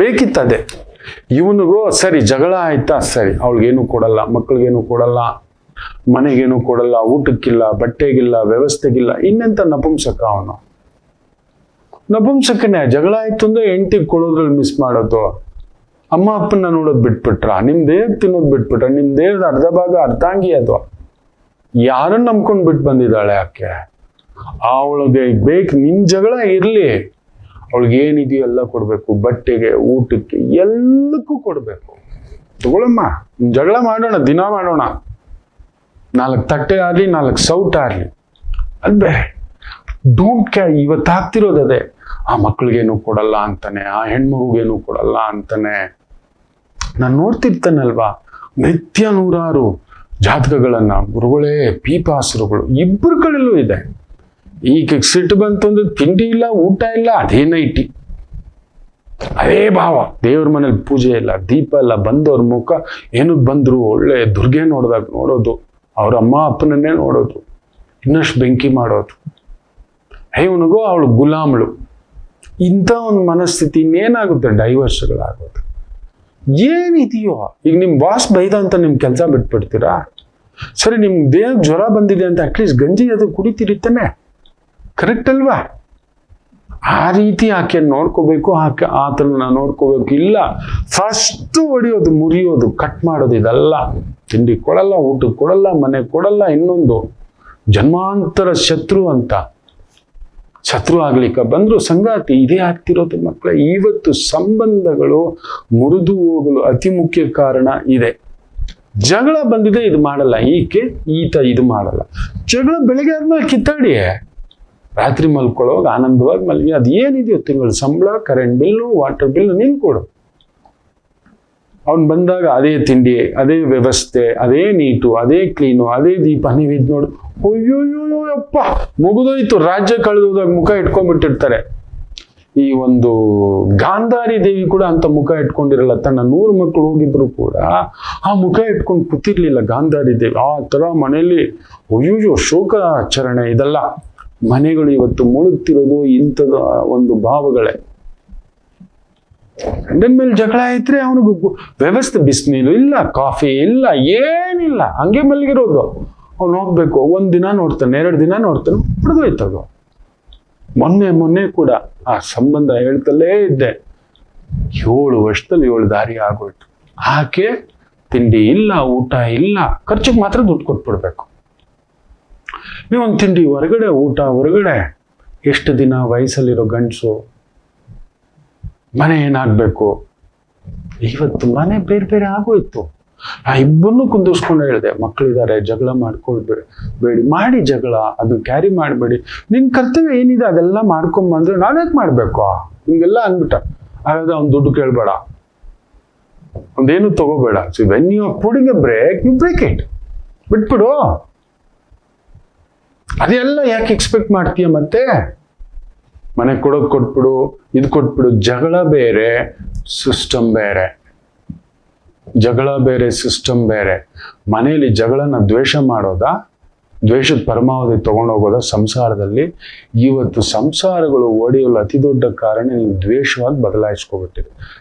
ಬೇಕಿತ್ತದೆ. ಇವನಿಗೂ ಸರಿ ಜಗಳ ಆಯ್ತಾ, ಸರಿ, ಅವಳಿಗೇನು ಕೊಡಲ್ಲ, ಮಕ್ಳಿಗೇನು ಕೊಡಲ್ಲ, ಮನೆಗೇನು ಕೊಡಲ್ಲ, ಊಟಕ್ಕಿಲ್ಲ, ಬಟ್ಟೆಗಿಲ್ಲ, ವ್ಯವಸ್ಥೆಗಿಲ್ಲ. ಇನ್ನೆಂತ ನಪುಂಸಕ ಅವನು. ನಪುಂಸಕನೇ. ಜಗಳ ಆಯ್ತು ಅಂದ್ರೆ ಹೆಂಡತಿಗೆ ಕೊಡೋದ್ರಲ್ಲಿ ಮಿಸ್ ಮಾಡೋದು, ಅಮ್ಮ ಅಪ್ಪನ ನೋಡೋದು ಬಿಟ್ಬಿಟ್ರ, ನಿಮ್ ದೇಹಕ್ಕೆ ತಿನ್ನೋದು ಬಿಟ್ಬಿಟ್ರ, ನಿಮ್ ದೇಹದ ಅರ್ಧ ಭಾಗ ಅರ್ಧಾಂಗಿ ಅದು. ಯಾರನ್ನ ನಂಬ್ಕೊಂಡು ಬಿಟ್ಟು ಬಂದಿದ್ದಾಳೆ ಆಕೆ. ಅವಳಿಗೆ ಬೇಕು, ನಿನ್ ಜಗಳ ಇರ್ಲಿ, ಅವಳಿಗೆ ಏನಿದೆಯೋ ಎಲ್ಲ ಕೊಡ್ಬೇಕು. ಬಟ್ಟೆಗೆ, ಊಟಕ್ಕೆ, ಎಲ್ಲಕ್ಕೂ ಕೊಡ್ಬೇಕು. ತಗೊಳಮ್ಮ, ಜಗಳ ಮಾಡೋಣ, ದಿನ ಮಾಡೋಣ. 4 ತಟ್ಟೆ ಆಗ್ಲಿ, 4 ಸೌಟ್ ಆಗ್ಲಿ, ಅದು ಬೇರೆ. Don't care. ಇವತ್ತು ಆಗ್ತಿರೋದೇ. ಆ ಮಕ್ಳಿಗೇನು ಕೊಡಲ್ಲ ಅಂತಾನೆ, ಆ ಹೆಣ್ಮಗುಗೇನು ಕೊಡಲ್ಲ ಅಂತಾನೆ. ನಾನು ನೋಡ್ತಿರ್ತಾನಲ್ವಾ, ನಿತ್ಯ 100 ಜಾತಕಗಳನ್ನ. ಗುರುಗಳೇ ಪೀಪಾಸುರುಗಳು ಇಬ್ಬರು ಕಡೆಯಲ್ಲೂ ಇದೆ. ಈಗ ಸಿಟ್ಟು ಬಂತು ಅಂದ್ರೆ ತಿಂಡಿ ಇಲ್ಲ, ಊಟ ಇಲ್ಲ, ಅದೇ ನೈಟಿ, ಅದೇ ಭಾವ. ದೇವ್ರ ಮನೇಲಿ ಪೂಜೆ ಇಲ್ಲ, ದೀಪ ಇಲ್ಲ, ಬಂದವ್ರ ಮುಖ ಏನಕ್ಕೆ ಬಂದ್ರು, ಒಳ್ಳೆ ದುರ್ಗೆ ನೋಡಿದಾಗ ನೋಡೋದು, ಅವ್ರ ಅಮ್ಮ ಅಪ್ಪನನ್ನೇ ನೋಡೋದು, ಇನ್ನಷ್ಟು ಬೆಂಕಿ ಮಾಡೋದು. ಇವನಿಗೂ ಅವಳು ಗುಲಾಮಳು. ಇಂಥ ಒಂದು ಮನಸ್ಥಿತಿ ಇನ್ನೇನಾಗುತ್ತೆ, ಡೈವರ್ಸ್ಗಳಾಗೋದು. ಏನಿದೆಯೋ, ಈಗ ನಿಮ್ ಬಾಸ್ ಬೈದ ಅಂತ ನಿಮ್ ಕೆಲಸ ಬಿಟ್ಬಿಡ್ತೀರಾ? ಸರಿ, ನಿಮ್ ದೇಹಕ್ಕೆ ಜ್ವರ ಬಂದಿದೆ ಅಂತ ಅಟ್ಲೀಸ್ಟ್ ಗಂಜಿ ಅದು ಕುಡಿತಿರುತ್ತಾನೆ, ಕರೆಕ್ಟ್ ಅಲ್ವಾ? ಆ ರೀತಿ ಆಕೆ ನೋಡ್ಕೋಬೇಕು, ಆತನ ನೋಡ್ಕೋಬೇಕು. ಇಲ್ಲ, ಫಸ್ಟ್ ಹೊಡಿಯೋದು, ಮುರಿಯೋದು, ಕಟ್ ಮಾಡೋದು, ಇದೆಲ್ಲ. ತಿಂಡಿ ಕೊಡಲ್ಲ, ಊಟ ಕೊಡಲ್ಲ, ಮನೆ ಕೊಡಲ್ಲ, ಇನ್ನೊಂದು ಜನ್ಮಾಂತರ ಶತ್ರು ಅಂತ. ಶತ್ರು ಆಗ್ಲಿಕ್ಕೆ ಬಂದ್ರು ಸಂಗಾತಿ. ಇದೇ ಆಗ್ತಿರೋದು ಮಕ್ಕಳ. ಇವತ್ತು ಸಂಬಂಧಗಳು ಮುರಿದು ಹೋಗಲು ಅತಿ ಮುಖ್ಯ ಕಾರಣ ಇದೆ. ಜಗಳ ಬಂದಿದೆ, ಇದು ಮಾಡಲ್ಲ, ಈತ ಇದು ಮಾಡಲ್ಲ. ಜಗಳ ಬೆಳಿಗ್ಗೆ ಆದ್ಮೇಲೆ ಕಿತ್ತಾಡಿ, ರಾತ್ರಿ ಮಲ್ಕೊಳ್ಳೋವಾಗ ಆನಂದವಾಗಿ ಮಲ್ಗಿ. ಅದು ಏನಿದೆಯೋ ತಿಂಗಳು ಸಂಬಳ, ಕರೆಂಟ್ ಬಿಲ್ಲು, ವಾಟರ್ ಬಿಲ್ ನೀನ್ ಕೊಡು. ಅವ್ನು ಬಂದಾಗ ಅದೇ ತಿಂಡಿ, ಅದೇ ವ್ಯವಸ್ಥೆ, ಅದೇ ನೀಟು, ಅದೇ ಕ್ಲೀನು, ಅದೇ ದೀಪ. ನೀವು ಇದು ನೋಡು, ಅಯ್ಯೋಯ್ಯೋ ಅಪ್ಪ, ಮುಗಿದೋಯ್ತು. ರಾಜ್ಯ ಕಳೆದೋದಾಗ ಮುಖ ಇಟ್ಕೊಂಡ್ಬಿಟ್ಟಿರ್ತಾರೆ. ಈ ಒಂದು ಗಾಂಧಾರಿ ದೇವಿ ಕೂಡ ಅಂತ ಮುಖ ಇಟ್ಕೊಂಡಿರಲ್ಲ. ತನ್ನ 100 ಮಕ್ಕಳು ಹೋಗಿದ್ರು ಕೂಡ ಆ ಮುಖ ಇಟ್ಕೊಂಡು ಕೂತಿರ್ಲಿಲ್ಲ ಗಾಂಧಾರಿ ದೇವಿ. ಆ ತರ ಮನೆಯಲ್ಲಿ ಅಯ್ಯೋಯ್ಯೋ ಶೋಕಾಚರಣೆ. ಇದೆಲ್ಲ ಮನೆಗಳು ಇವತ್ತು ಮುಳುಗ್ತಿರೋದು ಇಂಥದ ಒಂದು ಭಾವಗಳೇ. ಗಂಡನ ಮೇಲೆ ಜಗಳ ಆಯ್ತ್ರೆ ಅವನಿಗೆ ವ್ಯವಸ್ಥೆ, ಬಿಸಿನೀರು ಇಲ್ಲ, ಕಾಫಿ ಇಲ್ಲ, ಏನಿಲ್ಲ, ಹಂಗೆ ಮಲಗಿರೋದು. ಅವ್ನು ಹೋಗ್ಬೇಕು, 1 ದಿನ ನೋಡ್ತಾನೆ, 2 ದಿನ ನೋಡ್ತಾನೆ, ಹೊಡೆದೋಯ್ತದು. ಮೊನ್ನೆ ಕೂಡ ಆ ಸಂಬಂಧ ಹೇಳ್ತಲೇ ಇದ್ದೆ, 7 ವರ್ಷದಲ್ಲಿ 7 ದಾರಿ ಆಗೋಯ್ತು. ಆಕೆ ತಿಂಡಿ ಇಲ್ಲ, ಊಟ ಇಲ್ಲ, ಖರ್ಚಿಗೆ ಮಾತ್ರ ದುಡ್ಡು ಕೊಟ್ಬಿಡ್ಬೇಕು. ನೀವೊಂದು ತಿಂಡಿ ಹೊರಗಡೆ, ಊಟ ಹೊರಗಡೆ. ಎಷ್ಟು ದಿನ ವಯಸ್ಸಲ್ಲಿರೋ ಗಂಡಸು ಮನೆ ಏನಾಗಬೇಕು? ಇವತ್ತು ಮನೆ ಬೇರೆ ಬೇರೆ ಆಗೋಯ್ತು. ನಾ ಇಬ್ಬರನ್ನೂ ಕುಂದಿಸ್ಕೊಂಡು ಹೇಳಿದೆ, ಮಕ್ಕಳಿದ್ದಾರೆ, ಜಗಳ ಮಾಡ್ಕೊಳ್ಬೇಡಿ, ಮಾಡಿ ಜಗಳ, ಅದು ಕ್ಯಾರಿ ಮಾಡಬೇಡಿ. ನಿನ್ನ ಕರ್ತವ್ಯ ಏನಿದೆ ಅದೆಲ್ಲ ಮಾಡ್ಕೊಂಬಂದ್ರೆ ನಾವ್ಯಾಕೆ ಮಾಡ್ಬೇಕು ಹಿಂಗೆಲ್ಲ ಅಂದ್ಬಿಟ್ಟ. ಹಾಗಾದ್ರೆ ಅವ್ನು ದುಡ್ಡು ಕೇಳಬೇಡ, ಒಂದೇನು ತಗೋಬೇಡ. So when you are putting a break, you break it, ಬಿಟ್ಬಿಡು. ಅದೆಲ್ಲ ಯಾಕೆ ಎಕ್ಸ್ಪೆಕ್ಟ್ ಮಾಡ್ತೀಯ? ಮತ್ತೆ ಮನೆ ಕೊಡೋದು ಕೊಟ್ಬಿಡು, ಇದು ಕೊಟ್ಬಿಡು. ಜಗಳ ಬೇರೆ, ಸಿಸ್ಟಮ್ ಬೇರೆ. ಜಗಳ ಬೇರೆ, ಸಿಸ್ಟಮ್ ಬೇರೆ. ಮನೆಯಲ್ಲಿ ಜಗಳನ ದ್ವೇಷ ಮಾಡೋದಾ, ದ್ವೇಷದ ಪರಮಾವಧಿ ತಗೊಂಡೋಗೋದ ಸಂಸಾರದಲ್ಲಿ? ಇವತ್ತು ಸಂಸಾರಗಳು ಒಡೆಯಲು ಅತಿ ದೊಡ್ಡ ಕಾರಣ ನೀವು ದ್ವೇಷವಾಗಿ ಬದಲಾಯಿಸ್ಕೊಬಿಟ್ಟಿದೆ.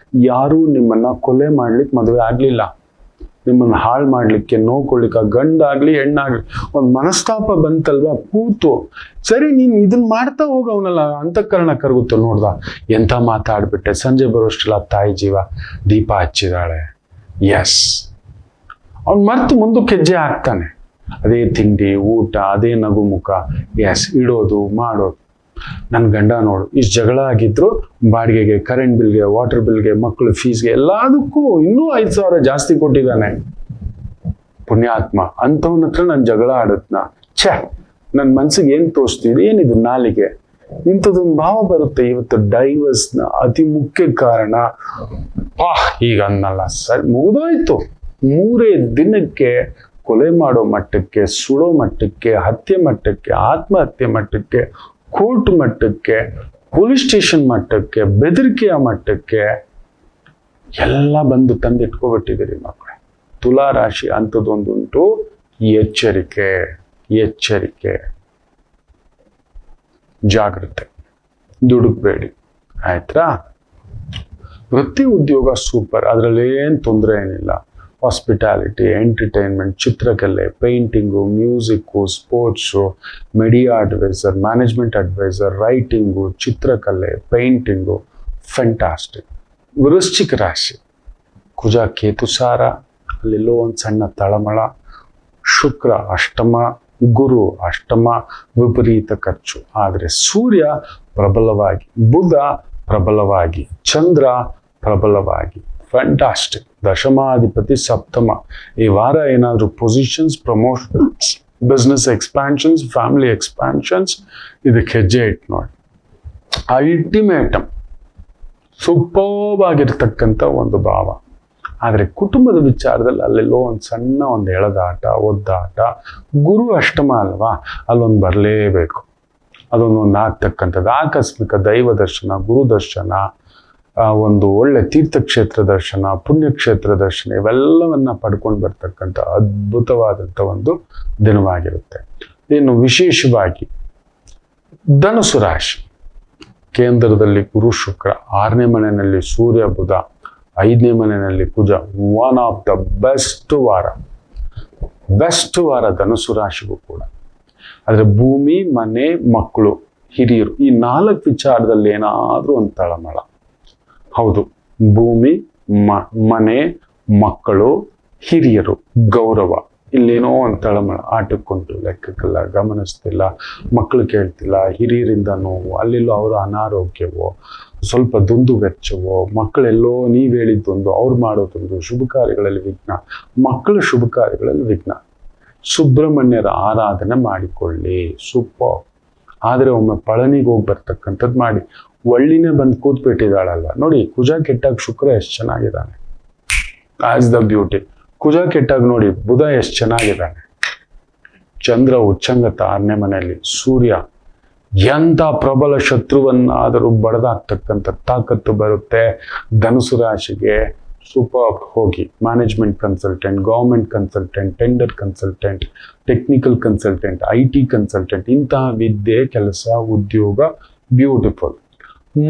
ಯಾರೂ ನಿಮ್ಮನ್ನ ಕೊಲೆ ಮಾಡ್ಲಿಕ್ಕೆ ಮದುವೆ ಆಗ್ಲಿಲ್ಲ, ನಿಮ್ಮನ್ನ ಹಾಳು ಮಾಡ್ಲಿಕ್ಕೆ, ನೋಡ್ಕೊಳ್ಳಿಕ್ಕ, ಗಂಡಾಗ್ಲಿ ಹೆಣ್ಣಾಗ್ಲಿ. ಒಂದು ಮನಸ್ತಾಪ ಬಂತಲ್ವಾ, ಕೂತು ಸರಿ ನೀನ್ ಇದನ್ನ ಮಾಡ್ತಾ ಹೋಗವನಲ್ಲ, ಅಂತಃಕರಣ ಕರಗುತ್ತೋ. ನೋಡ್ದ ಎಂತ ಮಾತಾಡ್ಬಿಟ್ಟೆ, ಸಂಜೆ ಬರೋಷ್ಟೆಲ್ಲ ತಾಯಿ ಜೀವ ದೀಪ ಹಚ್ಚಿದಾಳೆ. ಎಸ್, ಅವ್ನು ಮರ್ತು ಮುಂದಕ್ಕೆ ಹೆಜ್ಜೆ ಹಾಕ್ತಾನೆ. ಅದೇ ತಿಂಡಿ, ಊಟ, ಅದೇ ನಗು ಮುಖ. ಎಸ್, ಇಡೋದು ಮಾಡೋದು. ನನ್ನ ಗಂಡ ನೋಡು, ಇಷ್ಟು ಜಗಳ ಆಗಿದ್ರು ಬಾಡಿಗೆಗೆ, ಕರೆಂಟ್ ಬಿಲ್ಗೆ, ವಾಟರ್ ಬಿಲ್ಗೆ, ಮಕ್ಕಳು ಫೀಸ್ಗೆ, ಎಲ್ಲದಕ್ಕೂ ಇನ್ನೂ 5,000 ಜಾಸ್ತಿ ಕೊಟ್ಟಿದ್ದಾನೆ. ಪುಣ್ಯಾತ್ಮ. ಅಂಥವನ ಹತ್ರ ನಾನು ಜಗಳ ಆಡತ್ನ? ಛೇ, ನನ್ನ ಮನ್ಸಿಗೆ ಏನ್ ತೋರಿಸ್ತಿದೆ, ಏನಿದು ನಾಲಿಗೆ? ಇಂಥದ್ದೊಂದು ಭಾವ ಬರುತ್ತೆ. ಇವತ್ತು ಡೈವರ್ಸ್ನ ಅತಿ ಮುಖ್ಯ ಕಾರಣ ಈಗ ಅನ್ನಲ್ಲ, ಸರಿ ಮುಗಿದೋಯ್ತು. 3 ದಿನಕ್ಕೆ ಕೊಲೆ ಮಾಡೋ ಮಟ್ಟಕ್ಕೆ, ಸುಡೋ ಮಟ್ಟಕ್ಕೆ, ಹತ್ಯೆ ಮಟ್ಟಕ್ಕೆ, ಆತ್ಮಹತ್ಯೆ ಮಟ್ಟಕ್ಕೆ, ಕೋರ್ಟ್ ಮಟ್ಟಕ್ಕೆ, ಪೊಲೀಸ್ ಸ್ಟೇಷನ್ ಮಟ್ಟಕ್ಕೆ, ಬೆದರಿಕೆಯ ಮಟ್ಟಕ್ಕೆ ಎಲ್ಲ ಬಂದು ತಂದಿಟ್ಕೊಬಿಟ್ಟಿದ್ದೀರಿ ಮಕ್ಕಳೇ. ತುಲಾ ರಾಶಿ ಅಂಥದ್ದೊಂದುಂಟು. ಎಚ್ಚರಿಕೆ, ಎಚ್ಚರಿಕೆ, ಜಾಗ್ರತೆ, ದುಡುಕ್ಬೇಡಿ. ಆಯ್ತಾ? ವೃತ್ತಿ ಉದ್ಯೋಗ ಸೂಪರ್, ಅದರಲ್ಲಿ ಏನು ತೊಂದರೆ ಏನಿಲ್ಲ. ಹಾಸ್ಪಿಟಾಲಿಟಿ, ಎಂಟರ್ಟೈನ್ಮೆಂಟ್, ಚಿತ್ರಕಲೆ, painting, music, sports, media adviser, management adviser, writing, ಚಿತ್ರಕಲೆ, ಪೇಂಟಿಂಗು, ಫ್ಯಾಂಟಾಸ್ಟಿಕ್. ವೃಶ್ಚಿಕ ರಾಶಿ, ಕುಜ ಕೇತುಸಾರ, ಅಲ್ಲೆಲ್ಲೋ ಒಂದು ಸಣ್ಣ ತಳಮಳ. ಶುಕ್ರ ಅಷ್ಟಮ, ಗುರು ಅಷ್ಟಮ, ವಿಪರೀತ ಖರ್ಚು. ಆದರೆ ಸೂರ್ಯ ಪ್ರಬಲವಾಗಿ, ಬುಧ ಪ್ರಬಲವಾಗಿ, ಚಂದ್ರ ಪ್ರಬಲವಾಗಿ. ಫ್ಯಾಂಟಾಸ್ಟಿಕ್. ದಶಮಾಧಿಪತಿ ಸಪ್ತಮ. ಈ ವಾರ ಏನಾದರೂ positions, promotions, business expansions, family expansions, ಇದಕ್ಕೆ ಹೆಜ್ಜೆ ಇಟ್ಟು ನೋಡಿ. ಅಲ್ಟಿಮೇಟಮ್, ಸೂಪರ್ಬ್ ಆಗಿರ್ತಕ್ಕಂಥ ಒಂದು ಭಾವ. ಆದರೆ ಕುಟುಂಬದ ವಿಚಾರದಲ್ಲಿ ಅಲ್ಲೆಲ್ಲೋ ಒಂದು ಎಳೆದಾಟ, ಒದ್ದಾಟ. ಗುರು ಅಷ್ಟಮ ಅಲ್ವಾ, ಅಲ್ಲೊಂದು ಬರಲೇಬೇಕು. ಅದೊಂದೊಂದು ಆಗ್ತಕ್ಕಂಥದ್ದು. ಆಕಸ್ಮಿಕ ದೈವ ದರ್ಶನ, ಗುರು ದರ್ಶನ, ಒಂದು ಒಳ್ಳೆ ತೀರ್ಥಕ್ಷೇತ್ರ ದರ್ಶನ, ಪುಣ್ಯಕ್ಷೇತ್ರ ದರ್ಶನ, ಇವೆಲ್ಲವನ್ನ ಪಡ್ಕೊಂಡು ಬರ್ತಕ್ಕಂಥ ಅದ್ಭುತವಾದಂಥ ಒಂದು ದಿನವಾಗಿರುತ್ತೆ. ಇನ್ನು ವಿಶೇಷವಾಗಿ ಧನುಸು ರಾಶಿ, ಕೇಂದ್ರದಲ್ಲಿ ಗುರು ಶುಕ್ರ, 6ನೇ ಮನೆಯಲ್ಲಿ ಸೂರ್ಯ ಬುಧ, 5ನೇ ಮನೆಯಲ್ಲಿ ಕುಜ. ಒನ್ ಆಫ್ ದ ಬೆಸ್ಟ್ ವಾರ ಧನುಸು ರಾಶಿಗೂ ಕೂಡ. ಆದರೆ ಭೂಮಿ, ಮನೆ, ಮಕ್ಕಳು, ಹಿರಿಯರು, ಈ 4 ವಿಚಾರದಲ್ಲಿ ಏನಾದರೂ ಒಂದು ತಳಮಳ. ಹೌದು, ಭೂಮಿ, ಮನೆ, ಮಕ್ಕಳು, ಹಿರಿಯರು, ಗೌರವ, ಇಲ್ಲೇನೋ ಒಂದು ತಳಮಳ. ಆಟಕ್ಕುಂಟು, ಲೆಕ್ಕಕ್ಕಿಲ್ಲ, ಗಮನಿಸ್ತಿಲ್ಲ, ಮಕ್ಕಳು ಕೇಳ್ತಿಲ್ಲ, ಹಿರಿಯರಿಂದ ನೋವು, ಅಲ್ಲೆಲ್ಲೋ ಅವರ ಅನಾರೋಗ್ಯವೋ, ಸ್ವಲ್ಪ ದುಂದು ವೆಚ್ಚವೋ, ಮಕ್ಕಳೆಲ್ಲೋ ನೀವು ಹೇಳಿದ್ದೊಂದು, ಅವ್ರು ಮಾಡೋದೊಂದು, ಶುಭ ಕಾರ್ಯಗಳಲ್ಲಿ ವಿಘ್ನ, ಮಕ್ಕಳ ಶುಭ ಕಾರ್ಯಗಳಲ್ಲಿ ವಿಘ್ನ. ಸುಬ್ರಹ್ಮಣ್ಯರ ಆರಾಧನೆ ಮಾಡಿಕೊಳ್ಳಿ, ಸೂಪರ್. ಆದರೆ ಒಮ್ಮೆ ಪಳನಿಗೆ ಹೋಗಿ ಬರ್ತಕ್ಕಂಥದ್ದು ಮಾಡಿ. ಒಳ್ಳಿನೇ ಬಂದು ಕೂತ್ಬಿಟ್ಟಿದ್ದಾಳಲ್ವ ನೋಡಿ. ಕುಜ ಕೆಟ್ಟಾಗ ಶುಕ್ರ ಎಷ್ಟು ಚೆನ್ನಾಗಿದ್ದಾನೆ, ಆಸ್ ದ ಬ್ಯೂಟಿ. ಕುಜ ಕೆಟ್ಟಾಗ ನೋಡಿ ಬುಧ ಎಷ್ಟು ಚೆನ್ನಾಗಿದ್ದಾನೆ. ಚಂದ್ರ ಉಚ್ಚಂಗತ 6ನೇ ಮನೆಯಲ್ಲಿ, ಸೂರ್ಯ ಎಂಥ ಪ್ರಬಲ ಶತ್ರುವನ್ನಾದರೂ ಬಡದಾಗ್ತಕ್ಕಂಥ ತಾಕತ್ತು ಬರುತ್ತೆ ಧನುಸು ರಾಶಿಗೆ. ಸೂಪರ್. ಹೋಗಿ management consultant, government consultant, tender consultant, technical consultant, IT consultant, ಇಂತಹ ವಿದ್ಯೆ, ಕೆಲಸ, ಉದ್ಯೋಗ, ಬ್ಯೂಟಿಫುಲ್.